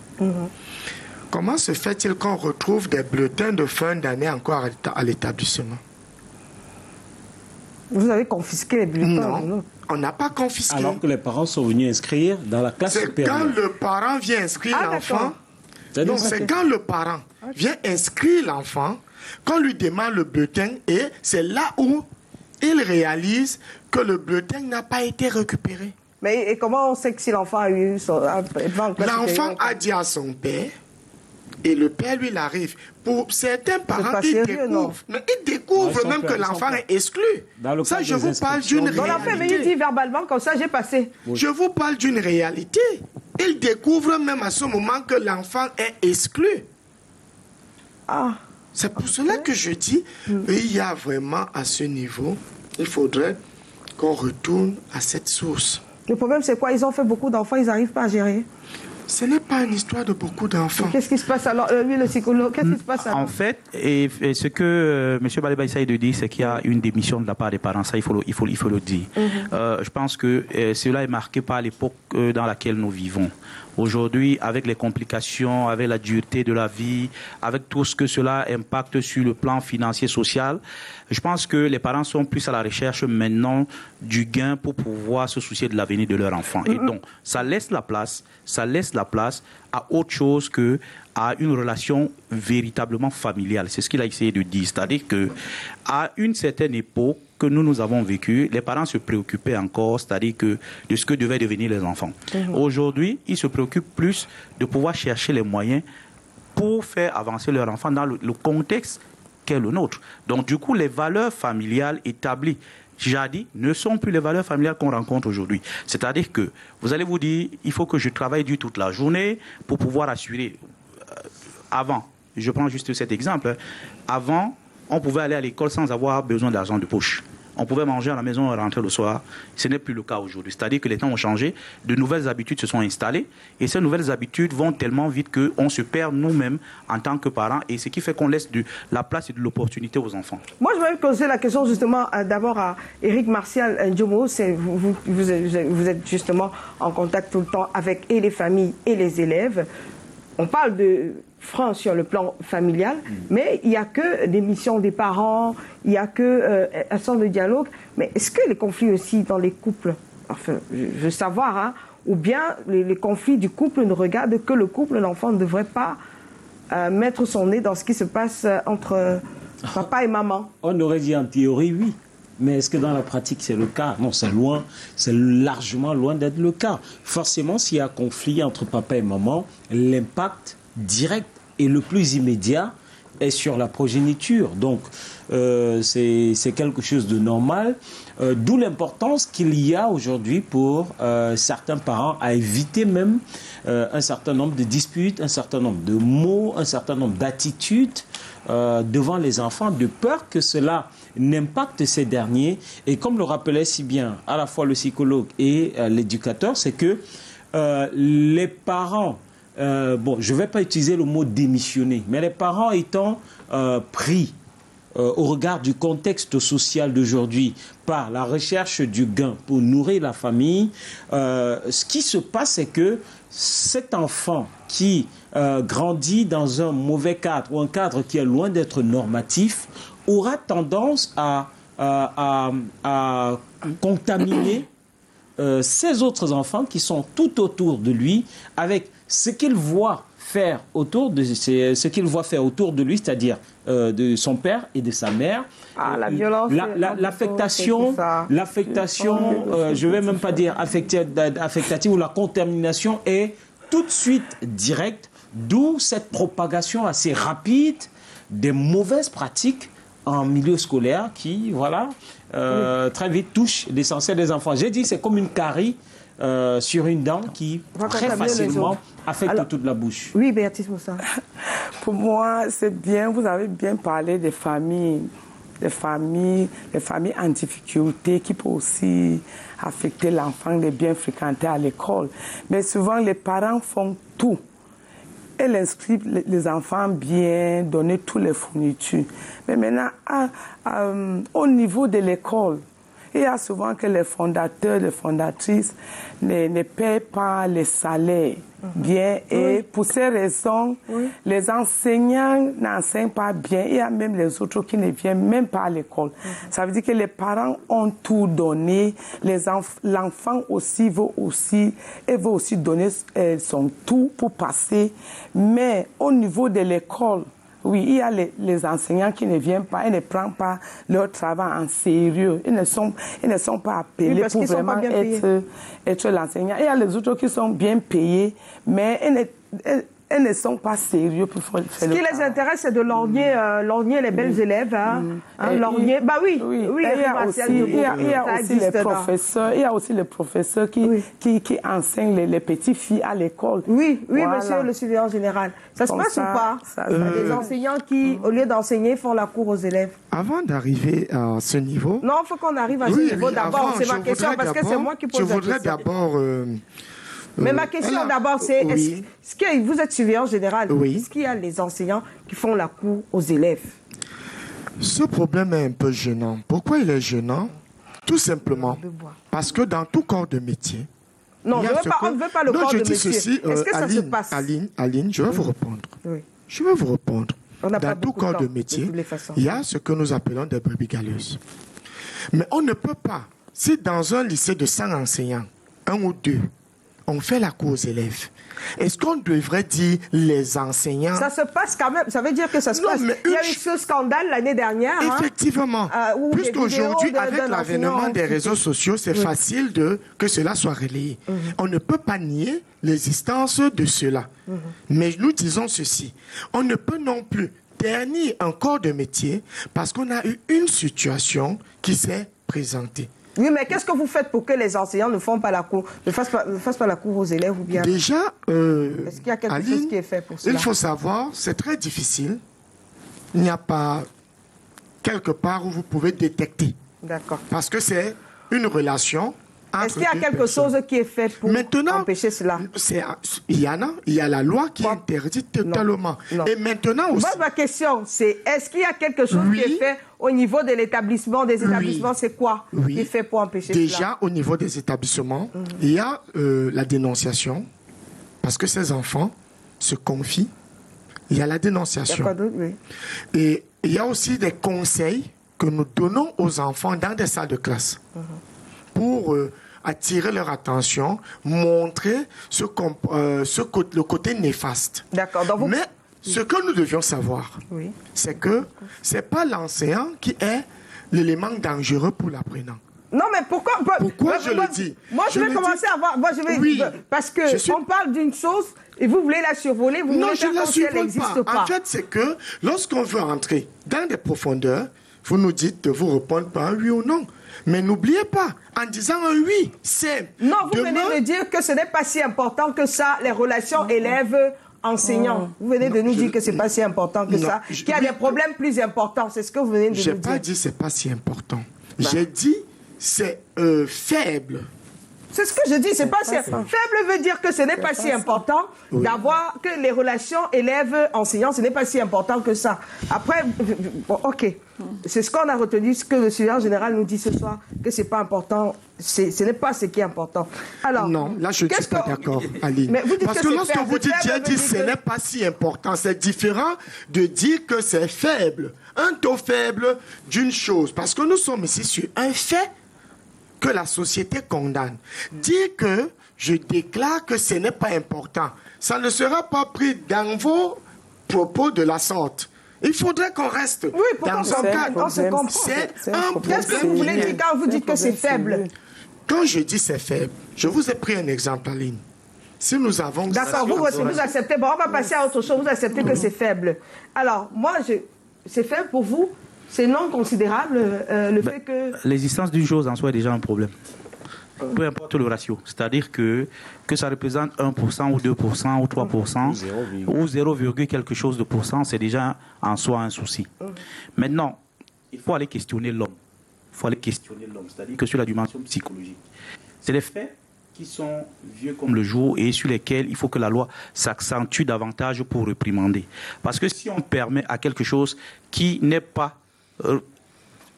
Comment se fait-il qu'on retrouve des bulletins de fin d'année encore à l'établissement? Vous avez confisqué les bulletins? Non. On n'a pas confisqué. Alors que les parents sont venus inscrire dans la classe supérieure. C'est quand le parent vient inscrire l'enfant. Donc c'est quand le parent vient inscrire l'enfant qu'on lui demande le bulletin et c'est là où il réalise que le bulletin n'a pas été récupéré. Mais et comment on sait que si l'enfant a eu son... L'enfant a dit à son père et le père lui l'arrive. Pour certains parents, ils découvrent même que l'enfant est exclu. Ça, je vous parle d'une réalité. L'enfant est venu dire verbalement comme ça, j'ai passé. Oui. Je vous parle d'une réalité. Ils découvrent même à ce moment que l'enfant est exclu. C'est pour cela que je dis, il y a vraiment à ce niveau, il faudrait qu'on retourne à cette source. Le problème, c'est quoi? Ils ont fait beaucoup d'enfants, ils n'arrivent pas à gérer. Ce n'est pas une histoire de beaucoup d'enfants. Qu'est-ce qui se passe alors, lui, le psychologue, qu'est-ce qui se passe alors? En fait, et ce que M. Baleba essaye de dire, c'est qu'il y a une démission de la part des parents. Ça, il faut le dire. Je pense que cela est marqué par l'époque dans laquelle nous vivons. Aujourd'hui, avec les complications, avec la dureté de la vie, avec tout ce que cela impacte sur le plan financier, social, je pense que les parents sont plus à la recherche maintenant du gain pour pouvoir se soucier de l'avenir de leur enfant. Et donc, ça laisse la place à autre chose que à une relation véritablement familiale. C'est ce qu'il a essayé de dire. C'est-à-dire qu'à une certaine époque que nous avons vécue, les parents se préoccupaient encore, c'est-à-dire que de ce que devaient devenir les enfants. Aujourd'hui, ils se préoccupent plus de pouvoir chercher les moyens pour faire avancer leur enfant dans le contexte qu'est le nôtre. Donc, du coup, les valeurs familiales établies jadis ne sont plus les valeurs familiales qu'on rencontre aujourd'hui. C'est-à-dire que vous allez vous dire, il faut que je travaille dur toute la journée pour pouvoir assurer. Avant, je prends juste cet exemple, avant, on pouvait aller à l'école sans avoir besoin d'argent de poche. On pouvait manger à la maison et rentrer le soir. Ce n'est plus le cas aujourd'hui. C'est-à-dire que les temps ont changé, de nouvelles habitudes se sont installées et ces nouvelles habitudes vont tellement vite qu'on se perd nous-mêmes en tant que parents et ce qui fait qu'on laisse de la place et de l'opportunité aux enfants. Moi, je vais poser la question justement d'abord à Éric Martial Ndjomo. Vous êtes justement en contact tout le temps avec et les familles et les élèves. On parle de frein sur le plan familial, mais il n'y a que des missions des parents, il n'y a que un centre de dialogue. Mais est-ce que les conflits aussi dans les couples, enfin, je veux savoir, hein, ou bien les conflits du couple ne regardent que le couple, l'enfant ne devrait pas mettre son nez dans ce qui se passe entre papa et maman? On aurait dit en théorie, oui. Mais est-ce que dans la pratique, c'est le cas? Non, c'est largement loin d'être le cas. Forcément, s'il y a conflit entre papa et maman, l'impact direct et le plus immédiat est sur la progéniture. Donc, c'est quelque chose de normal. D'où l'importance qu'il y a aujourd'hui pour certains parents à éviter même un certain nombre de disputes, un certain nombre de mots, un certain nombre d'attitudes devant les enfants, de peur que cela n'impacte ces derniers. Et comme le rappelait si bien à la fois le psychologue et l'éducateur, c'est que les parents, bon, je ne vais pas utiliser le mot démissionner, mais les parents étant pris au regard du contexte social d'aujourd'hui par la recherche du gain pour nourrir la famille, ce qui se passe, c'est que cet enfant qui grandit dans un mauvais cadre ou un cadre qui est loin d'être normatif aura tendance à contaminer ces autres enfants qui sont tout autour de lui avec ce qu'il voit faire autour de lui, c'est-à-dire de son père et de sa mère. Ah, la violence, l'affectation, je ne vais même pas dire affectative ou la contamination est tout de suite directe, d'où cette propagation assez rapide des mauvaises pratiques en milieu scolaire qui, voilà, très vite touche l'essentiel des enfants. J'ai dit c'est comme une carie sur une dent qui très facilement affecte toute la bouche. Oui, Béatrice Moussa. Pour moi, c'est bien, vous avez bien parlé des familles en difficulté qui peuvent aussi affecter l'enfant de bien fréquenter à l'école. Mais souvent, les parents font tout. Elle inscrivent les enfants bien, donner toutes les fournitures. Mais maintenant, au niveau de l'école, il y a souvent que les fondateurs, les fondatrices ne paient pas les salaires bien. Et pour ces raisons, les enseignants n'enseignent pas bien. Il y a même les autres qui ne viennent même pas à l'école. Ça veut dire que les parents ont tout donné. L'enfant aussi veut aussi donner son tout pour passer. Mais au niveau de l'école, oui, il y a les enseignants qui ne viennent pas, ils ne prennent pas leur travail en sérieux. Ils ne sont pas appelés pour vraiment être l'enseignant. Il y a les autres qui sont bien payés, mais ils elles ne sont pas sérieux pour faire Ce qui les intéresse, c'est de lorgner les belles élèves. Lorgner, bah oui. Il y a aussi les professeurs qui enseignent les petites filles à l'école. Oui, voilà. Monsieur le surveillant général. Ça se passe ou pas? Des enseignants qui, au lieu d'enseigner, font la cour aux élèves. Avant d'arriver à ce niveau... Non, il faut qu'on arrive à ce niveau d'abord. C'est ma question, parce que c'est moi qui pose la question. Je voudrais d'abord... Mais ma question d'abord, c'est est-ce que vous êtes surveillant général? Est-ce qu'il y a les enseignants qui font la cour aux élèves? Ce problème est un peu gênant. Pourquoi il est gênant? Tout simplement parce que dans tout corps de métier... Non, on ne veut pas le corps de métier. Est-ce que ça se passe? Aline, je vais vous répondre. Oui. Je vais vous répondre. Dans tout corps de métier, il y a ce que nous appelons des brebis galeuses. Mais on ne peut pas, si dans un lycée de 100 enseignants, 1 ou 2, on fait la cour aux élèves, est-ce qu'on devrait dire les enseignants? Ça se passe quand même, ça veut dire que ça se passe. Il y a eu ce scandale l'année dernière. Effectivement. Puisqu'aujourd'hui, avec l'avènement des réseaux sociaux, c'est facile que cela soit relayé. On ne peut pas nier l'existence de cela. Mais nous disons ceci, on ne peut non plus ternir un corps de métier parce qu'on a eu une situation qui s'est présentée. Oui, mais qu'est-ce que vous faites pour que les enseignants ne font pas la cour, ne fassent pas la cour aux élèves ou bien? Déjà, est-ce qu'il y a quelque chose qui est fait pour cela? Il faut savoir, c'est très difficile. Il n'y a pas quelque part où vous pouvez détecter. D'accord. Parce que c'est une relation. Est-ce qu'il y a quelque chose qui est fait pour empêcher cela? Il y a la loi qui interdit totalement. Non. Et maintenant aussi... Moi, ma question, c'est est-ce qu'il y a quelque chose qui est fait au niveau de l'établissement, des établissements? C'est quoi qui est fait pour empêcher cela? Déjà, au niveau des établissements, il y a la dénonciation, parce que ces enfants se confient. Il y a la dénonciation. Et il y a aussi des conseils que nous donnons aux enfants dans des salles de classe pour... attirer leur attention, montrer le côté néfaste. D'accord. Mais ce que nous devions savoir, c'est que ce n'est pas l'enseignant qui est l'élément dangereux pour l'apprenant. Non, mais pourquoi je le dis? Moi, je vais commencer à voir... parce que on parle d'une chose et vous voulez la survoler, vous voulez faire comme si elle n'existe pas. En fait, c'est que lorsqu'on veut entrer dans des profondeurs, vous nous dites de vous répondre par un oui ou non. Mais n'oubliez pas, en disant un oui, c'est... Non, vous venez de dire que ce n'est pas si important que ça, les relations élèves-enseignants. Vous venez de nous dire que ce n'est pas si important que ça, qu'il y a des problèmes plus importants. C'est ce que vous venez de nous dire. Je n'ai pas dit que ce n'est pas si important. J'ai dit c'est faible. C'est ce que je dis, c'est pas si... Faible veut dire que ce n'est pas si important d'avoir que les relations élèves-enseignants, ce n'est pas si important que ça. Après, ok, c'est ce qu'on a retenu, ce que le surveillant général nous dit ce soir, que c'est pas important, ce n'est pas ce qui est important. Alors, non, là je ne suis pas d'accord, Aline. Mais vous dites parce que lorsque vous dites, j'ai dit ce n'est pas si important, c'est différent de dire que c'est faible. Un taux faible d'une chose, parce que nous sommes ici sur un fait que la société condamne. Dire que je déclare que ce n'est pas important, ça ne sera pas pris dans vos propos de la sorte. Il faudrait qu'on reste dans son cadre. C'est un problème. Qu'est-ce que vous voulez dire quand vous dites que c'est faible? Quand je dis c'est faible, je vous ai pris un exemple, Aline. Si nous avons... D'accord, vous acceptez. Bon, on va passer à autre chose. Vous acceptez que c'est faible. Alors, moi, c'est faible pour vous? C'est non considérable le fait que... L'existence d'une chose en soi est déjà un problème. Peu importe le ratio. C'est-à-dire que ça représente 1% ou 2% ou 3% ou 0, quelque chose de pourcent, c'est déjà en soi un souci. Maintenant, il faut aller questionner l'homme. C'est-à-dire que sur la dimension psychologique. C'est les faits qui sont vieux comme le jour et sur lesquels il faut que la loi s'accentue davantage pour réprimander. Parce que si on permet à quelque chose qui n'est pas...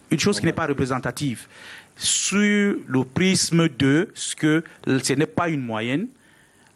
une chose qui n'est pas représentative sur le prisme de ce que ce n'est pas une moyenne,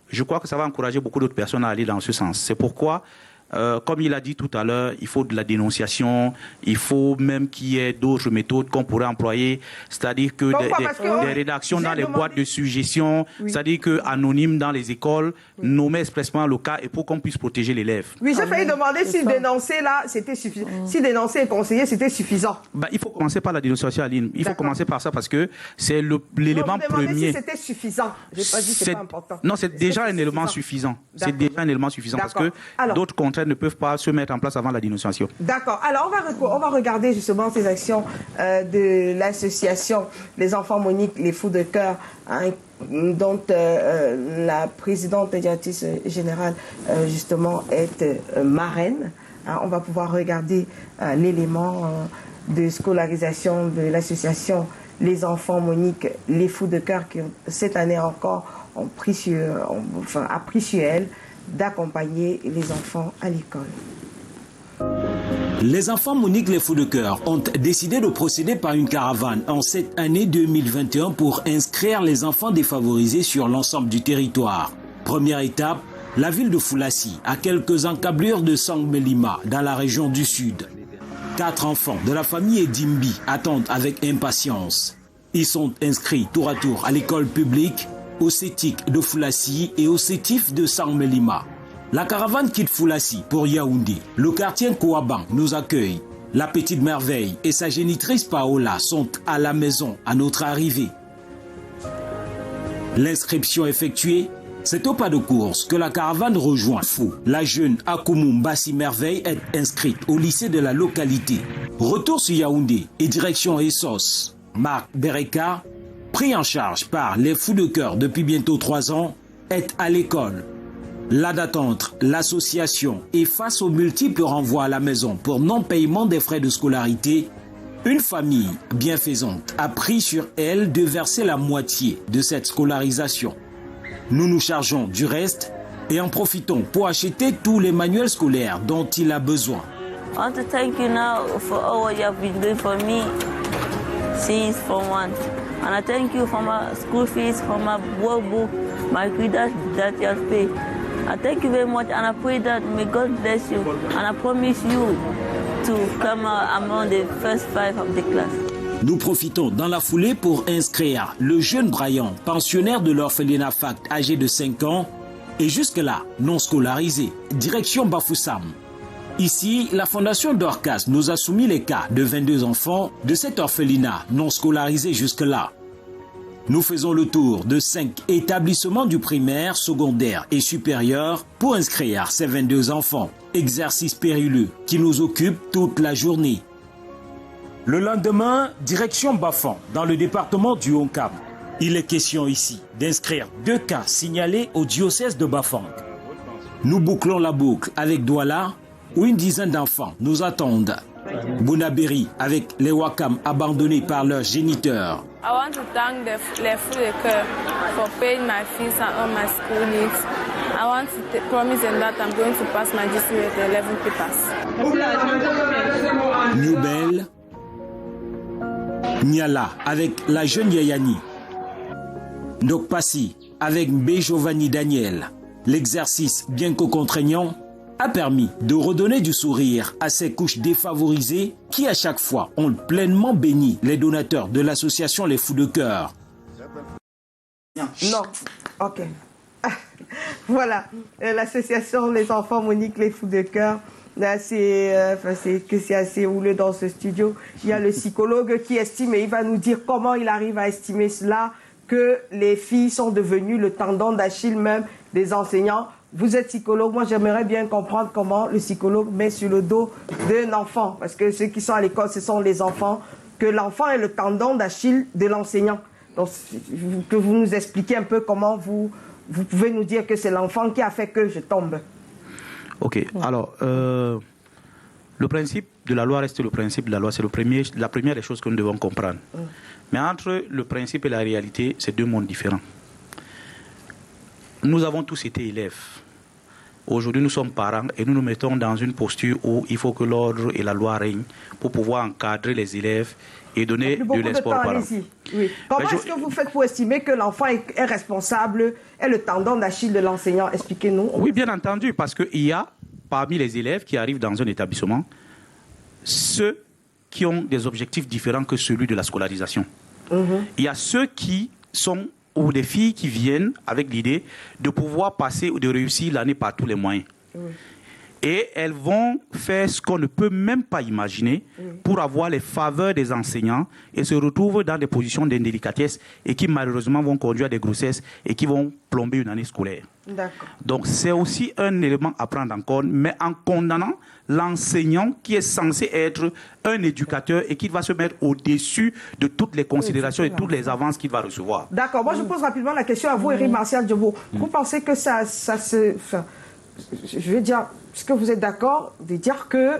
je crois que ça va encourager beaucoup d'autres personnes à aller dans ce sens. C'est pourquoi comme il a dit tout à l'heure, il faut de la dénonciation, il faut même qu'il y ait d'autres méthodes qu'on pourrait employer, c'est-à-dire que des rédactions dans les boîtes de suggestion, c'est-à-dire que anonymes dans les écoles, nommer expressément le cas et pour qu'on puisse protéger l'élève. Oui, j'ai failli demander si dénoncer là, c'était suffisant. Si dénoncer et conseiller, c'était suffisant. Il faut commencer par la dénonciation, Aline. Il faut commencer par ça parce que c'est l'élément premier. Si c'était suffisant. J'ai pas dit que c'est pas important. Non, c'est déjà un élément suffisant. C'est déjà un élément suffisant parce que d'autres contraintes ne peuvent pas se mettre en place avant la dénonciation. D'accord. Alors, on va regarder justement ces actions de l'association Les Enfants Monique, les Fous de Cœur, hein, dont la présidente et directrice générale, justement, est marraine. Hein, on va pouvoir regarder l'élément de scolarisation de l'association Les Enfants Monique, les Fous de Cœur, qui cette année encore a pris sur elle d'accompagner les enfants à l'école. Les Enfants Monique, les Fous de Cœur ont décidé de procéder par une caravane en cette année 2021 pour inscrire les enfants défavorisés sur l'ensemble du territoire. Première étape, la ville de Foulassi, à quelques encablures de Sangmelima, dans la région du Sud. 4 enfants de la famille Edimbi attendent avec impatience. Ils sont inscrits tour à tour à l'école publique, au CETIC de Foulassi et au CETIF de Sangmelima. La caravane quitte Foulassi pour Yaoundé. Le quartier Kouaban nous accueille. La petite merveille et sa génitrice Paola sont à la maison à notre arrivée. L'inscription effectuée, c'est au pas de course que la caravane rejoint Fou. La jeune Akoumou Mbassi Merveille est inscrite au lycée de la localité. Retour sur Yaoundé et direction Essos. Marc Bereka, pris en charge par les Fous de Cœur depuis bientôt 3 ans, est à l'école. Là d'attendre l'association et face aux multiples renvois à la maison pour non-paiement des frais de scolarité, une famille bienfaisante a pris sur elle de verser la moitié de cette scolarisation. Nous nous chargeons du reste et en profitons pour acheter tous les manuels scolaires dont il a besoin. I want to thank you now for all what you have been doing for me since Form 1. And I thank you for my school fees, for my workbook, my readers that you have paid. I thank you very much and I pray that may God bless you. And I promise you to come among the first 5 of the class. Nous profitons dans la foulée pour inscrire le jeune Brian, pensionnaire de l'orphelinat FACT, âgé de 5 ans, et jusque-là non scolarisé, direction Bafoussam. Ici, la fondation Dorcas nous a soumis les cas de 22 enfants de cet orphelinat non scolarisé jusque-là. Nous faisons le tour de 5 établissements du primaire, secondaire et supérieur pour inscrire ces 22 enfants. Exercice périlleux qui nous occupe toute la journée. Le lendemain, direction Bafan, dans le département du Haut-Cap. Il est question ici d'inscrire 2 cas signalés au diocèse de Bafang. Nous bouclons la boucle avec Douala, où une dizaine d'enfants nous attendent. Bounaberi, avec les Wakam abandonnés par leurs géniteurs. I want to thank les Fous de Cœur for paying my fees and all my school needs. I want to promise them that I'm going to pass my GCE with the 11 papers. Noubel, Niala avec la jeune Yayani. Ndokpassi avec Mbé Giovanni Daniel. L'exercice, bien que contraignant, a permis de redonner du sourire à ces couches défavorisées qui à chaque fois ont pleinement béni les donateurs de l'association Les Fous de Cœur. Non, ok. Voilà, l'association Les Enfants Monique, Les Fous de Cœur. C'est assez houleux dans ce studio. Il y a le psychologue qui estime, et il va nous dire comment il arrive à estimer cela, que les filles sont devenues le tendon d'Achille même des enseignants. Vous êtes psychologue, moi j'aimerais bien comprendre comment le psychologue met sur le dos d'un enfant, parce que ceux qui sont à l'école, ce sont les enfants, que l'enfant est le tendon d'Achille de l'enseignant. Donc que vous nous expliquiez un peu comment vous pouvez nous dire que c'est l'enfant qui a fait que je tombe. Ok, alors le principe de la loi reste le principe de la loi, c'est la première des choses que nous devons comprendre. Mais entre le principe et la réalité, c'est 2 mondes différents. Nous avons tous été élèves. Aujourd'hui, nous sommes parents et nous nous mettons dans une posture où il faut que l'ordre et la loi règnent pour pouvoir encadrer les élèves et donner de l'espoir aux parents. Oui. Comment est-ce que vous faites pour estimer que l'enfant est responsable, est le tendon d'Achille de l'enseignant? Expliquez-nous. Oui, bien entendu, parce qu'il y a parmi les élèves qui arrivent dans un établissement ceux qui ont des objectifs différents que celui de la scolarisation. Il y a ceux qui sont, ou des filles qui viennent avec l'idée de pouvoir passer ou de réussir l'année par tous les moyens. Et elles vont faire ce qu'on ne peut même pas imaginer pour avoir les faveurs des enseignants et se retrouvent dans des positions d'indélicatesse et qui malheureusement vont conduire à des grossesses et qui vont plomber une année scolaire. Donc c'est aussi un élément à prendre en compte, mais en condamnant l'enseignant qui est censé être un éducateur et qui va se mettre au-dessus de toutes les considérations et toutes les avances qu'il va recevoir. D'accord, moi je pose rapidement la question à vous, Éric Martial Diobo. Vous pensez que ça se... Enfin, je veux dire, est-ce que vous êtes d'accord de dire que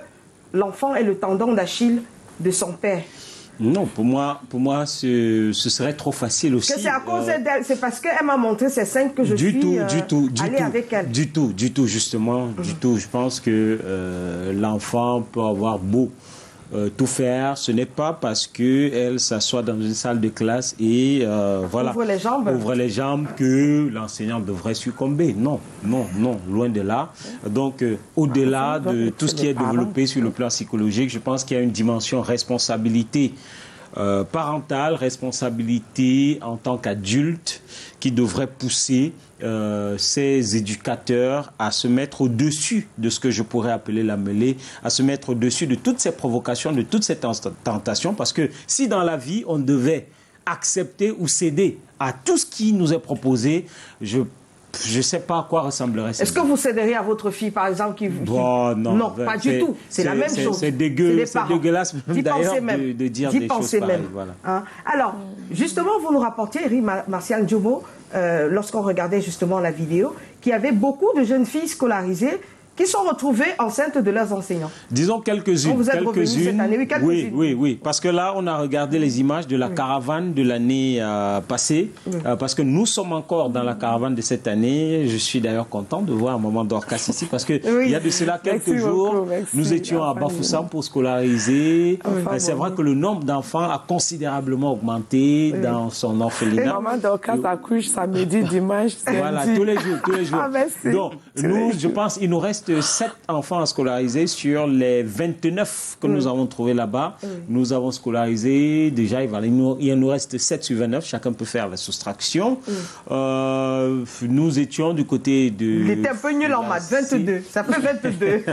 l'enfant est le tendon d'Achille de son père? Non, pour moi ce serait trop facile aussi. Que c'est à cause d'elle, c'est parce qu'elle m'a montré ses seins que je suis allé avec elle. Du tout, justement, du tout. Je pense que l'enfant peut avoir beau tout faire, ce n'est pas parce qu'elle s'assoit dans une salle de classe et voilà, ouvre les jambes que l'enseignant devrait succomber. Non, loin de là. Donc, au-delà de tout ce qui est développé sur le plan psychologique, je pense qu'il y a une dimension responsabilité parentale, responsabilité en tant qu'adulte qui devrait pousser ces éducateurs à se mettre au-dessus de ce que je pourrais appeler la mêlée, à se mettre au-dessus de toutes ces provocations, de toutes ces tentations, parce que si dans la vie on devait accepter ou céder à tout ce qui nous est proposé, je ne sais pas à quoi ressemblerait ça. Est-ce que vous céderiez à votre fille, par exemple, non, pas du tout. C'est la même chose. C'est dégueulasse d'ailleurs de dire des choses pareilles. Voilà. Hein? Alors, justement, vous nous rapportiez, Éric Martial Diobo, lorsqu'on regardait justement la vidéo, qu'il y avait beaucoup de jeunes filles scolarisées qui sont retrouvées enceintes de leurs enseignants. Disons quelques-unes. Vous êtes revenus cette année, oui. Parce que là, on a regardé les images de la caravane de l'année passée. Parce que nous sommes encore dans la caravane de cette année. Je suis d'ailleurs content de voir Maman Dorcas ici. Parce qu'il y a de cela quelques jours, nous étions à Bafoussam pour scolariser. C'est vrai que le nombre d'enfants a considérablement augmenté dans son orphelinat. Maman Dorcas accouche samedi, dimanche. Voilà, tous les jours. Donc, nous, je pense, il nous reste 7 enfants à scolariser sur les 29 que nous avons trouvés là-bas. Nous avons scolarisé, déjà, il nous reste 7 sur 29, chacun peut faire la soustraction. Nous étions du côté de... Il était un peu nul en maths, 22, ça fait 22.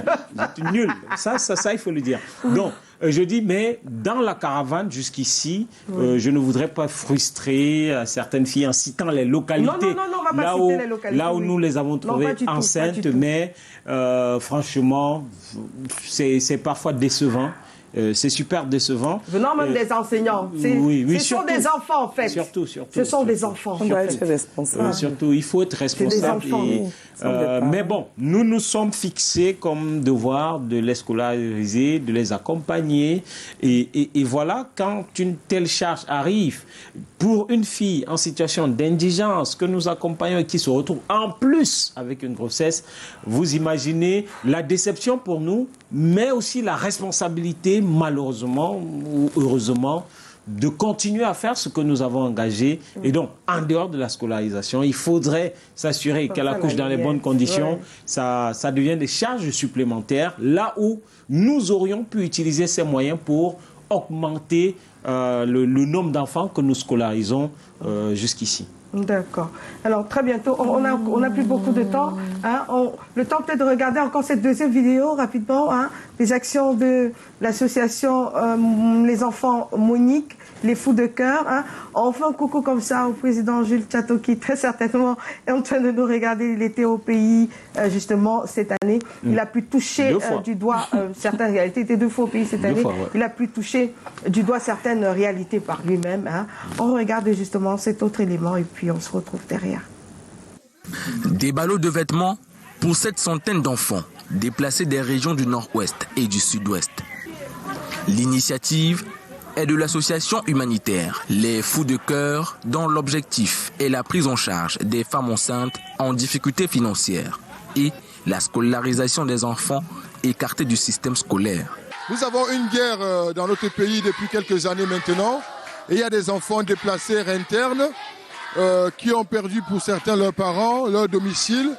Nul, ça, il faut le dire. Donc, je dis, mais dans la caravane jusqu'ici, je ne voudrais pas frustrer certaines filles en citant les localités. Non, on va pas citer les localités. Là où nous les avons trouvées enceintes, mais franchement, c'est parfois décevant. C'est super décevant. Venant même des enseignants. Ce sont des enfants, en fait. Surtout. Ce sont des enfants. On doit être responsable. Surtout, il faut être responsable. Mais bon, nous nous sommes fixés comme devoir de les scolariser, de les accompagner. Et voilà, quand une telle charge arrive pour une fille en situation d'indigence que nous accompagnons et qui se retrouve en plus avec une grossesse, vous imaginez la déception pour nous, mais aussi la responsabilité, malheureusement ou heureusement, de continuer à faire ce que nous avons engagé. Et donc, en dehors de la scolarisation, il faudrait s'assurer qu'elle accouche dans les bonnes conditions. Ça devient des charges supplémentaires, là où nous aurions pu utiliser ces moyens pour augmenter le nombre d'enfants que nous scolarisons jusqu'ici. D'accord. Alors, très bientôt, on n'a plus beaucoup de temps. Hein, le temps peut-être de regarder encore cette deuxième vidéo rapidement. Hein, les actions de l'association Les Enfants Monique, les Fous de Cœur. Hein. On fait un coucou comme ça au président Jules Tchato qui très certainement est en train de nous regarder. Il était au pays justement cette année. Il a pu toucher du doigt certaines réalités. Il était 2 fois au pays cette année. Il a pu toucher du doigt certaines réalités par lui-même. Hein. On regarde justement cet autre élément et puis on se retrouve derrière. Des ballots de vêtements pour cette centaine d'enfants déplacés des régions du nord-ouest et du sud-ouest. L'initiative est de l'association humanitaire Les Fous de Cœur, dont l'objectif est la prise en charge des femmes enceintes en difficulté financière et la scolarisation des enfants écartés du système scolaire. Nous avons une guerre dans notre pays depuis quelques années maintenant et il y a des enfants déplacés internes qui ont perdu pour certains leurs parents, leur domicile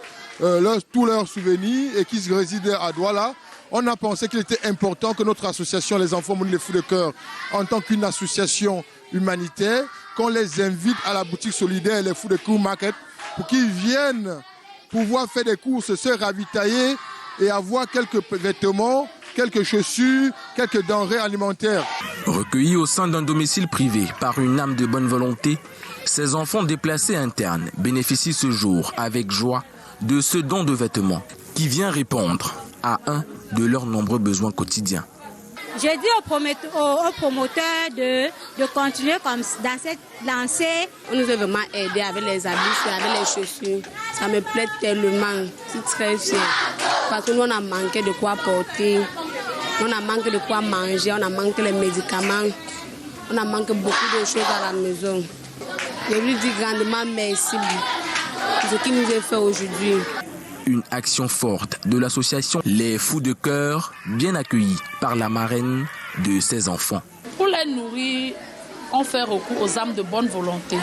tous leurs souvenirs et qui résidaient à Douala. On a pensé qu'il était important que notre association Les Enfants Mouni les Fous de Cœur, en tant qu'une association humanitaire, qu'on les invite à la boutique solidaire Les Fous de Cœur Market pour qu'ils viennent pouvoir faire des courses, se ravitailler et avoir quelques vêtements, quelques chaussures, quelques denrées alimentaires. Recueillis au sein d'un domicile privé par une âme de bonne volonté, ces enfants déplacés internes bénéficient ce jour avec joie de ce don de vêtements qui vient répondre à un de leurs nombreux besoins quotidiens. J'ai dit aux promoteurs de continuer comme dans cette lancée. On nous a vraiment aidé avec les habits, avec les chaussures. Ça me plaît tellement. C'est très fier. Parce que nous, on a manqué de quoi porter. On a manqué de quoi manger. On a manqué les médicaments. On a manqué beaucoup de choses à la maison. Je lui dis grandement merci pour ce qu'il nous a fait aujourd'hui. Une action forte de l'association Les Fous de Cœur, bien accueillie par la marraine de ses enfants. Pour les nourrir, on fait recours aux âmes de bonne volonté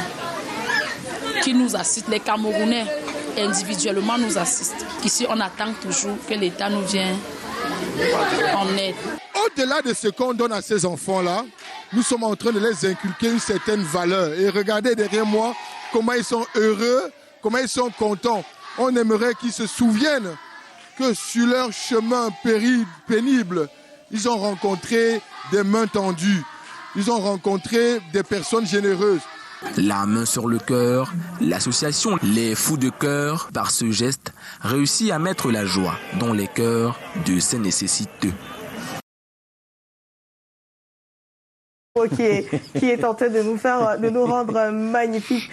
qui nous assistent. Les Camerounais individuellement nous assistent. Ici, on attend toujours que l'État nous vienne en aide. Au-delà de ce qu'on donne à ces enfants-là, nous sommes en train de les inculquer une certaine valeur. Et regardez derrière moi comment ils sont heureux, comment ils sont contents. On aimerait qu'ils se souviennent que sur leur chemin pénible, ils ont rencontré des mains tendues. Ils ont rencontré des personnes généreuses. La main sur le cœur, l'association Les Fous de Cœur, par ce geste, réussit à mettre la joie dans les cœurs de ces nécessiteux. Qui est en train de nous rendre magnifique.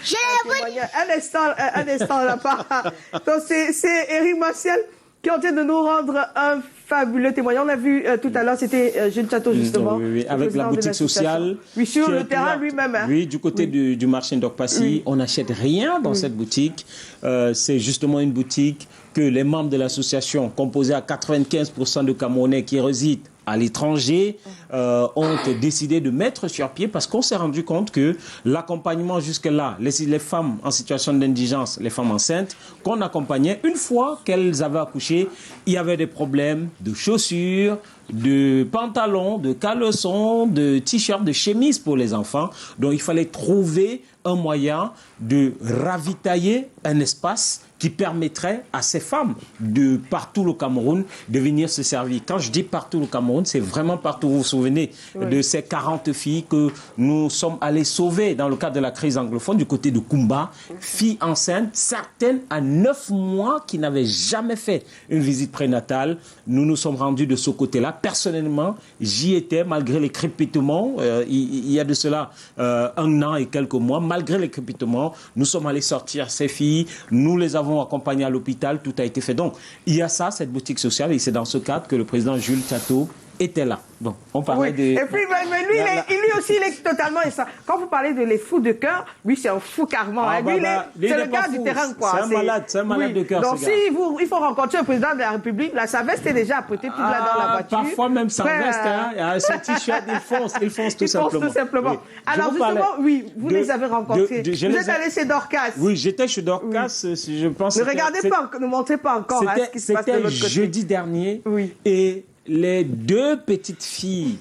Un instant là-bas. Donc c'est Eric Martial qui est en train de nous rendre un fabuleux témoignage. On a vu tout à l'heure, c'était Jules Chateau justement. Oui, avec la boutique sociale. Oui, sur le terrain lui-même. Hein. Oui, du côté du marché d'Okpassi, oui. On n'achète rien dans cette boutique. C'est justement une boutique que les membres de l'association, composés à 95% de Camerounais qui résident à l'étranger, ont décidé de mettre sur pied parce qu'on s'est rendu compte que l'accompagnement jusque-là, les femmes en situation d'indigence, les femmes enceintes, qu'on accompagnait, une fois qu'elles avaient accouché, il y avait des problèmes de chaussures, de pantalons, de caleçons, de t-shirts, de chemises pour les enfants. Donc il fallait trouver un moyen de ravitailler un espace qui permettrait à ces femmes de partout le Cameroun de venir se servir. Quand je dis partout le Cameroun, c'est vraiment partout. Vous vous souvenez de ces 40 filles que nous sommes allés sauver dans le cadre de la crise anglophone du côté de Kumba, filles enceintes, certaines à 9 mois qui n'avaient jamais fait une visite prénatale. Nous nous sommes rendus de ce côté-là. Personnellement, j'y étais malgré les crépitements. Il y a de cela 1 an et quelques mois. Malgré les crépitements, nous sommes allés sortir ces filles. Nous les avons accompagnées à l'hôpital. Tout a été fait. Donc, il y a ça, cette boutique sociale. Et c'est dans ce cadre que le président Jules Chateau était là. Bon, on parlait de... Et puis, mais lui, lui aussi, il est totalement... Quand vous parlez de les fous de cœur, lui, c'est un fou carrément. Lui, c'est le gars du terrain, quoi. C'est un malade de cœur, donc, il faut rencontrer le président de la République, là, sa veste est déjà apprêtée toute là dans la voiture. Parfois, même sans veste, son t-shirt, il fonce tout simplement. Oui. Alors, justement, vous les avez rencontrés. Vous êtes allé chez Dorcas. Oui, j'étais chez Dorcas, je pense... Ne montrez pas encore ce qui se passe de l'autre côté. C'était jeudi dernier, et les 2 petites filles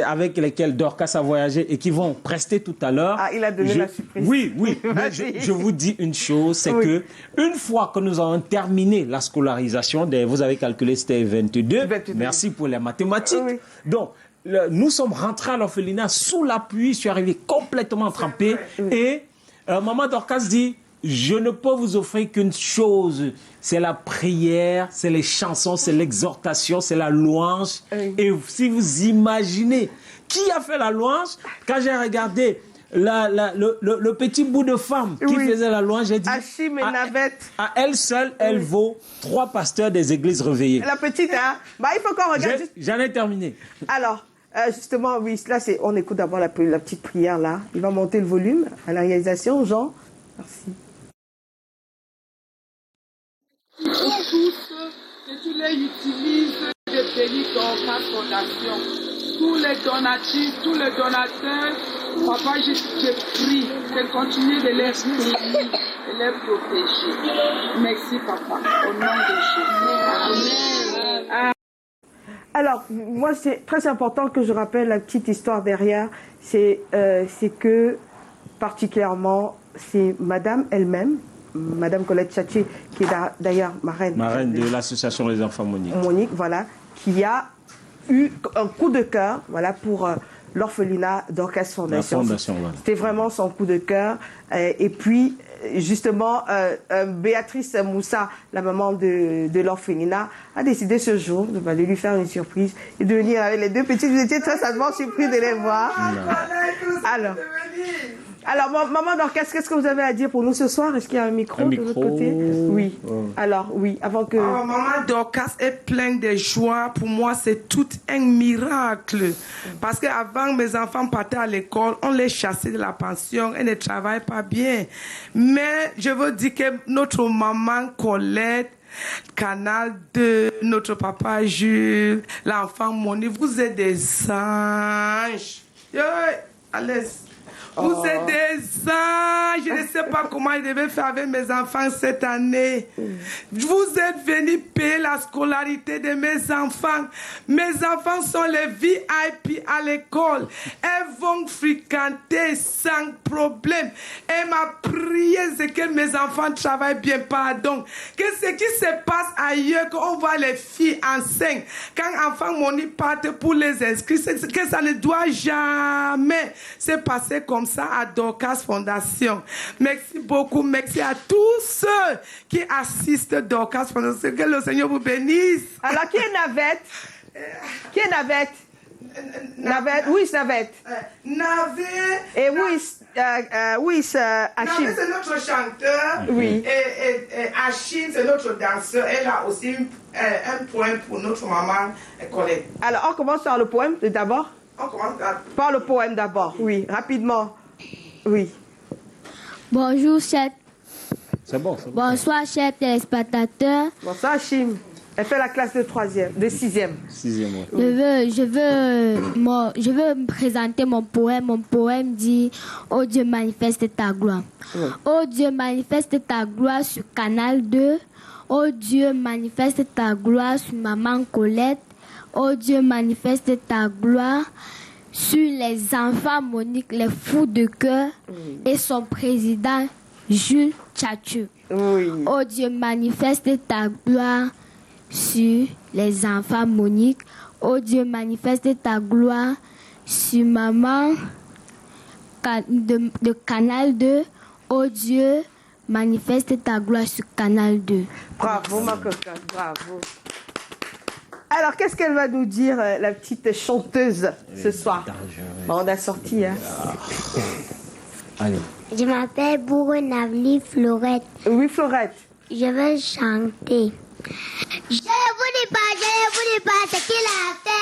avec lesquelles Dorcas a voyagé et qui vont prester tout à l'heure. Ah, il a donné la surprise. Oui. Mais je vous dis une chose, c'est que une fois que nous avons terminé la scolarisation, vous avez calculé c'était 22. Merci pour les mathématiques. Oui. Donc, nous sommes rentrés à l'orphelinat sous la pluie, je suis arrivé complètement trempé et maman Dorcas dit: je ne peux vous offrir qu'une chose, c'est la prière, c'est les chansons, c'est l'exhortation, c'est la louange. Et si vous imaginez qui a fait la louange, quand j'ai regardé le petit bout de femme qui faisait la louange, j'ai dit, à elle seule, elle vaut 3 pasteurs des églises réveillées. La petite, hein? Il faut qu'on regarde. J'en ai terminé. Alors, justement, oui, là, on écoute d'abord la petite prière, là. Il va monter le volume à la réalisation, Jean. Merci. Ils font tous que tu les utilises de bénir Dorcas Fondation. Tous les donatifs, tous les donateurs, papa, je prie de continuer de les bénir, les protéger. Merci, papa. Au nom de Jésus. Amen. Alors, moi, c'est très important que je rappelle la petite histoire derrière. C'est que, particulièrement, c'est Madame elle-même, Madame Colette Tchatché, qui est d'ailleurs marraine. Marraine de l'association Les Enfants Monique. Monique, voilà, qui a eu un coup de cœur, voilà, pour l'orphelinat Dorcas Fondation. Voilà. C'était vraiment son coup de cœur. Et puis, justement, Béatrice Moussa, la maman de l'orphelinat, a décidé ce jour de lui faire une surprise et de venir avec les deux petits. Vous étiez très sagement surpris de les voir. Alors, maman Dorcas, qu'est-ce que vous avez à dire pour nous ce soir? Est-ce qu'il y a un micro de votre côté? Oui. Alors, oui, avant que... Maman Dorcas est pleine de joie. Pour moi, c'est tout un miracle. Parce qu'avant, mes enfants partaient à l'école, on les chassait de la pension, elles ne travaillent pas bien. Mais je veux dire que notre maman Colette, Canal 2, notre papa Jules, l'enfant Monique, vous êtes des anges. À l'aise. Vous êtes des anges. Je ne sais pas comment je devais faire avec mes enfants cette année. Vous êtes venus payer la scolarité de mes enfants. Mes enfants sont les VIP à l'école. Elles vont fréquenter sans problème. Elle m'a prié que mes enfants travaillent bien. Pardon. Que ce qui se passe ailleurs, qu'on voit les filles enceintes, quand enfants Monique partent pour les inscrire, que ça ne doit jamais se passer comme ça à Dorcas Fondation. Merci beaucoup. Merci à tous ceux qui assistent à Dorcas Fondation. Que le Seigneur vous bénisse. Alors, qui est Navette? Qui est Navette? Navette, oui, Navette. Navette. Et oui, Achim. Navette, c'est notre chanteur. Oui. Et Achim, c'est notre danseur. Elle a aussi un poème pour notre maman Colette. Alors, on commence par le poème d'abord. On commence par le poème d'abord, oui, rapidement. Oui. Bonjour, chers. C'est bon. Bonsoir, chers téléspectateurs. Bonsoir, Achim. Elle fait la classe de 6e. 6e, oui. Je veux me présenter mon poème. Mon poème dit « Oh Dieu, manifeste ta gloire ». Oh Dieu, manifeste ta gloire sur Canal 2. Oh Dieu, manifeste ta gloire sur Maman Colette. Oh Dieu, manifeste ta gloire sur les enfants Monique, les fous de cœur et son président Jules Tchatchu. Oh Dieu, manifeste ta gloire sur les enfants Monique. Oh Dieu, manifeste ta gloire sur maman de Canal 2. Oh Dieu, manifeste ta gloire sur Canal 2. Bravo, ma cocotte, bravo. Alors, qu'est-ce qu'elle va nous dire, la petite chanteuse, ce soir? On a sorti, hein. Allez. Je m'appelle Bourrenavli Florette. Oui, Florette. Je vais chanter. Je ne vous dis pas ce qu'il a fait.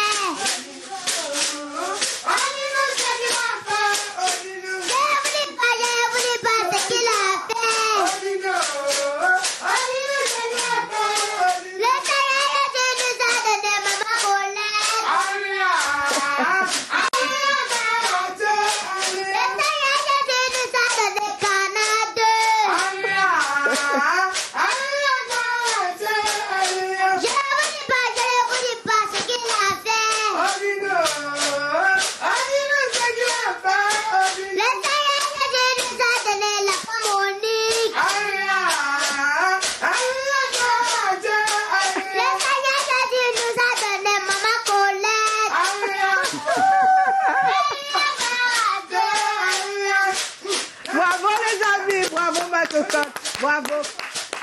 Bravo.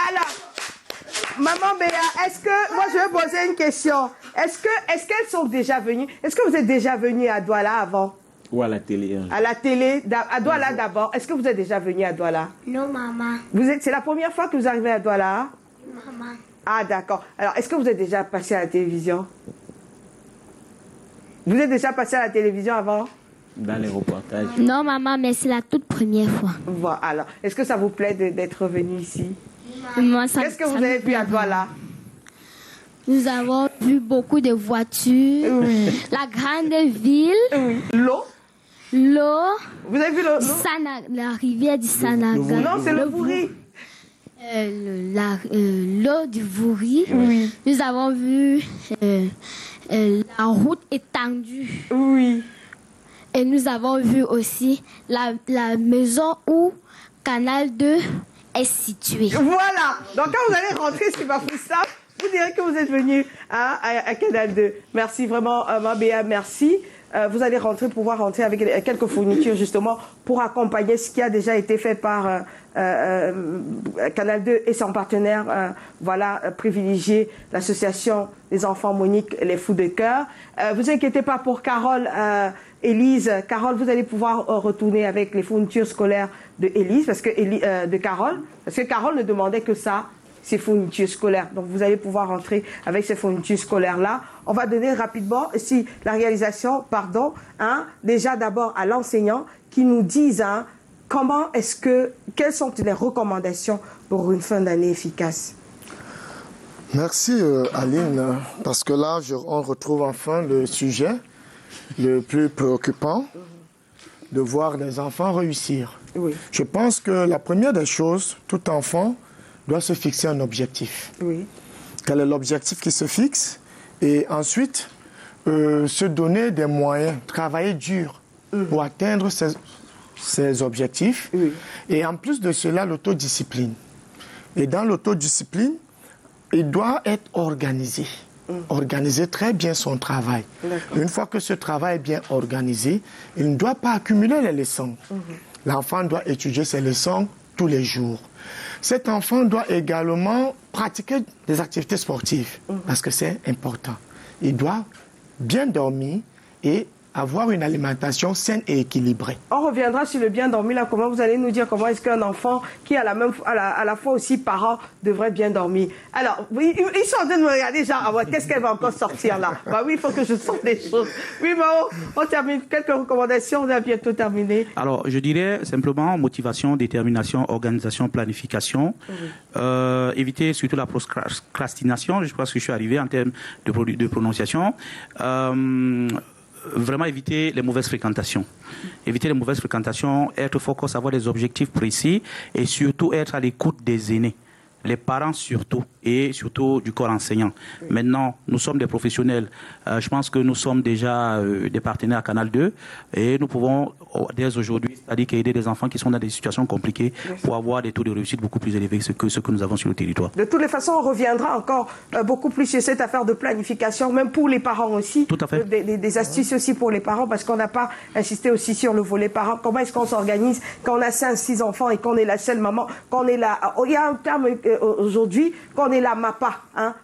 Alors, maman Béa, moi je vais poser une question. Est-ce qu'elles sont déjà venues? Est-ce que vous êtes déjà venue à Douala avant? Ou à la télé? À la télé, à Douala d'abord. Est-ce que vous êtes déjà venue à Douala? Non, maman. C'est la première fois que vous arrivez à Douala? Maman. Ah, d'accord. Alors, est-ce que vous êtes déjà passé à la télévision? Vous êtes déjà passé à la télévision avant? Dans les reportages. Non, maman, mais c'est la toute première fois. Voilà. Alors, est-ce que ça vous plaît d'être venu ici? Qu'est-ce que vous avez vu à Douala? Nous avons vu beaucoup de voitures, la grande ville, l'eau. L'eau. Vous avez vu l'eau? La rivière du Sanaga. Non, c'est le Bourri. L'eau du Vouri. Oui. Nous avons vu la route étendue. Oui. Et nous avons vu aussi la maison où Canal 2 est situé. Voilà. Donc quand vous allez rentrer sur Bafoussam, vous direz que vous êtes venu à Canal 2. Merci vraiment, Mabéa, merci. Vous allez pouvoir rentrer avec quelques fournitures justement pour accompagner ce qui a déjà été fait par Canal 2 et son partenaire, privilégié l'association des enfants Monique, les Fous de Cœur. Vous inquiétez pas pour Carole, Élise. Carole, vous allez pouvoir retourner avec les fournitures scolaires de Élise, de Carole, parce que Carole ne demandait que ça. Ces fournitures scolaires. Donc, vous allez pouvoir rentrer avec ces fournitures scolaires-là. On va donner rapidement, la réalisation, déjà d'abord à l'enseignant qui nous dise quelles sont les recommandations pour une fin d'année efficace. Merci Aline, parce que là, on retrouve enfin le sujet le plus préoccupant de voir les enfants réussir. Oui. Je pense que la première des choses, tout enfant doit se fixer un objectif. Oui. Quel est l'objectif qui se fixe? Et ensuite, se donner des moyens, travailler dur pour atteindre ces objectifs. Oui. Et en plus de cela, l'autodiscipline. Et dans l'autodiscipline, il doit être organisé. Organiser très bien son travail. Une fois que ce travail est bien organisé, il ne doit pas accumuler les leçons. L'enfant doit étudier ses leçons tous les jours. Cet enfant doit également pratiquer des activités sportives parce que c'est important. Il doit bien dormir et avoir une alimentation saine et équilibrée. On reviendra sur le bien dormir. Là, comment vous allez nous dire comment est-ce qu'un enfant qui à la fois aussi parent devrait bien dormir. Alors, ils sont en train de me regarder genre, qu'est-ce qu'elle va encore sortir là? Oui, il faut que je sorte des choses. Oui, on termine. Quelques recommandations, on a bientôt terminé. Alors, je dirais simplement motivation, détermination, organisation, planification. Éviter surtout la procrastination. Je pense que je suis arrivé en termes de prononciation. Vraiment éviter les mauvaises fréquentations. Éviter les mauvaises fréquentations, être focus, avoir des objectifs précis et surtout être à l'écoute des aînés. Les parents surtout, et surtout du corps enseignant. Maintenant, nous sommes des professionnels. Je pense que nous sommes déjà des partenaires à Canal 2 et nous pouvons, dès aujourd'hui, c'est-à-dire aider des enfants qui sont dans des situations compliquées pour avoir des taux de réussite beaucoup plus élevés que ce que nous avons sur le territoire. De toutes les façons, on reviendra encore beaucoup plus sur cette affaire de planification, même pour les parents aussi. Tout à fait. Des astuces aussi pour les parents, parce qu'on n'a pas insisté aussi sur le volet parents. Comment est-ce qu'on s'organise quand on a 5-6 enfants et qu'on est la seule maman, qu'on est là. Il y a un terme aujourd'hui, qu'on est la MAPA.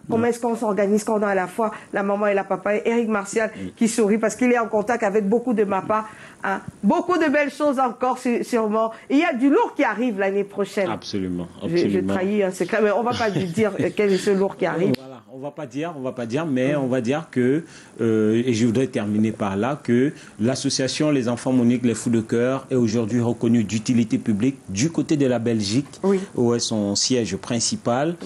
Comment est-ce qu'on s'organise quand on a à la fois la maman et la papa? Et Eric Martial qui sourit parce qu'il est en contact avec beaucoup de MAPA. Beaucoup de belles choses encore sûrement. Il y a du lourd qui arrive l'année prochaine. Absolument. J'ai trahi un secret, mais on ne va pas dire quel est ce lourd qui arrive. Voilà, on va pas dire, mais on va dire que, et je voudrais terminer par là, que l'association Les Enfants Monique, les Fous de Cœur est aujourd'hui reconnue d'utilité publique du côté de la Belgique, où est son siège principal.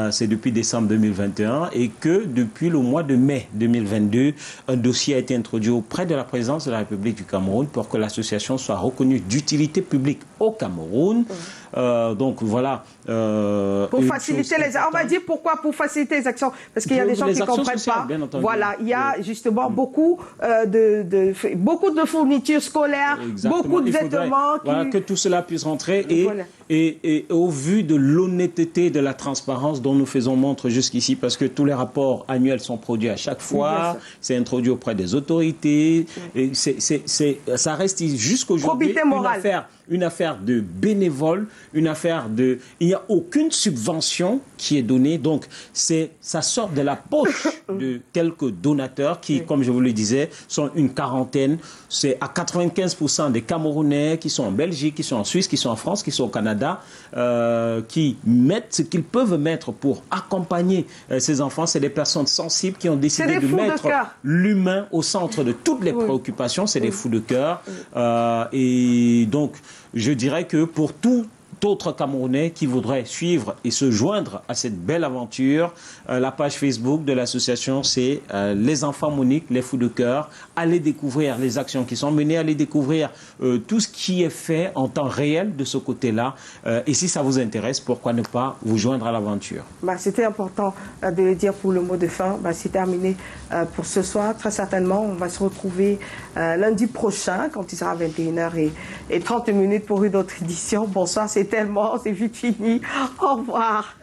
C'est depuis décembre 2021 et que depuis le mois de mai 2022, un dossier a été introduit auprès de la présidence de la République du Cameroun pour que l'association soit reconnue d'utilité publique au Cameroun. Donc voilà. Pour faciliter on va dire pourquoi, pour faciliter les actions, parce qu'il y a des gens qui ne comprennent pas. Voilà, il y a justement beaucoup de fournitures scolaires, beaucoup de vêtements. Voilà, que tout cela puisse rentrer et au vu de l'honnêteté, de la transparence dont nous faisons montre jusqu'ici, parce que tous les rapports annuels sont produits à chaque fois, c'est introduit auprès des autorités, et ça reste jusqu'aujourd'hui une affaire de bénévoles, une affaire de... Il n'y a aucune subvention qui est donnée, donc ça sort de la poche de quelques donateurs qui, comme je vous le disais, sont une quarantaine. C'est à 95% des Camerounais qui sont en Belgique, qui sont en Suisse, qui sont en France, qui sont au Canada, qui mettent ce qu'ils peuvent mettre pour accompagner ces enfants. C'est des personnes sensibles qui ont décidé de mettre l'humain au centre de toutes les préoccupations. C'est des fous de cœur. Et donc, je dirais que pour tout autres Camerounais qui voudraient suivre et se joindre à cette belle aventure, la page Facebook de l'association, c'est Les Enfants Monique, les Fous de Cœur. Allez découvrir les actions qui sont menées, allez découvrir tout ce qui est fait en temps réel de ce côté-là. Et si ça vous intéresse, pourquoi ne pas vous joindre à l'aventure? C'était important de le dire pour le mot de fin. C'est terminé pour ce soir. Très certainement, on va se retrouver lundi prochain quand il sera 21h30 pour une autre édition. Bonsoir, c'est tellement, c'est vite fini. Au revoir.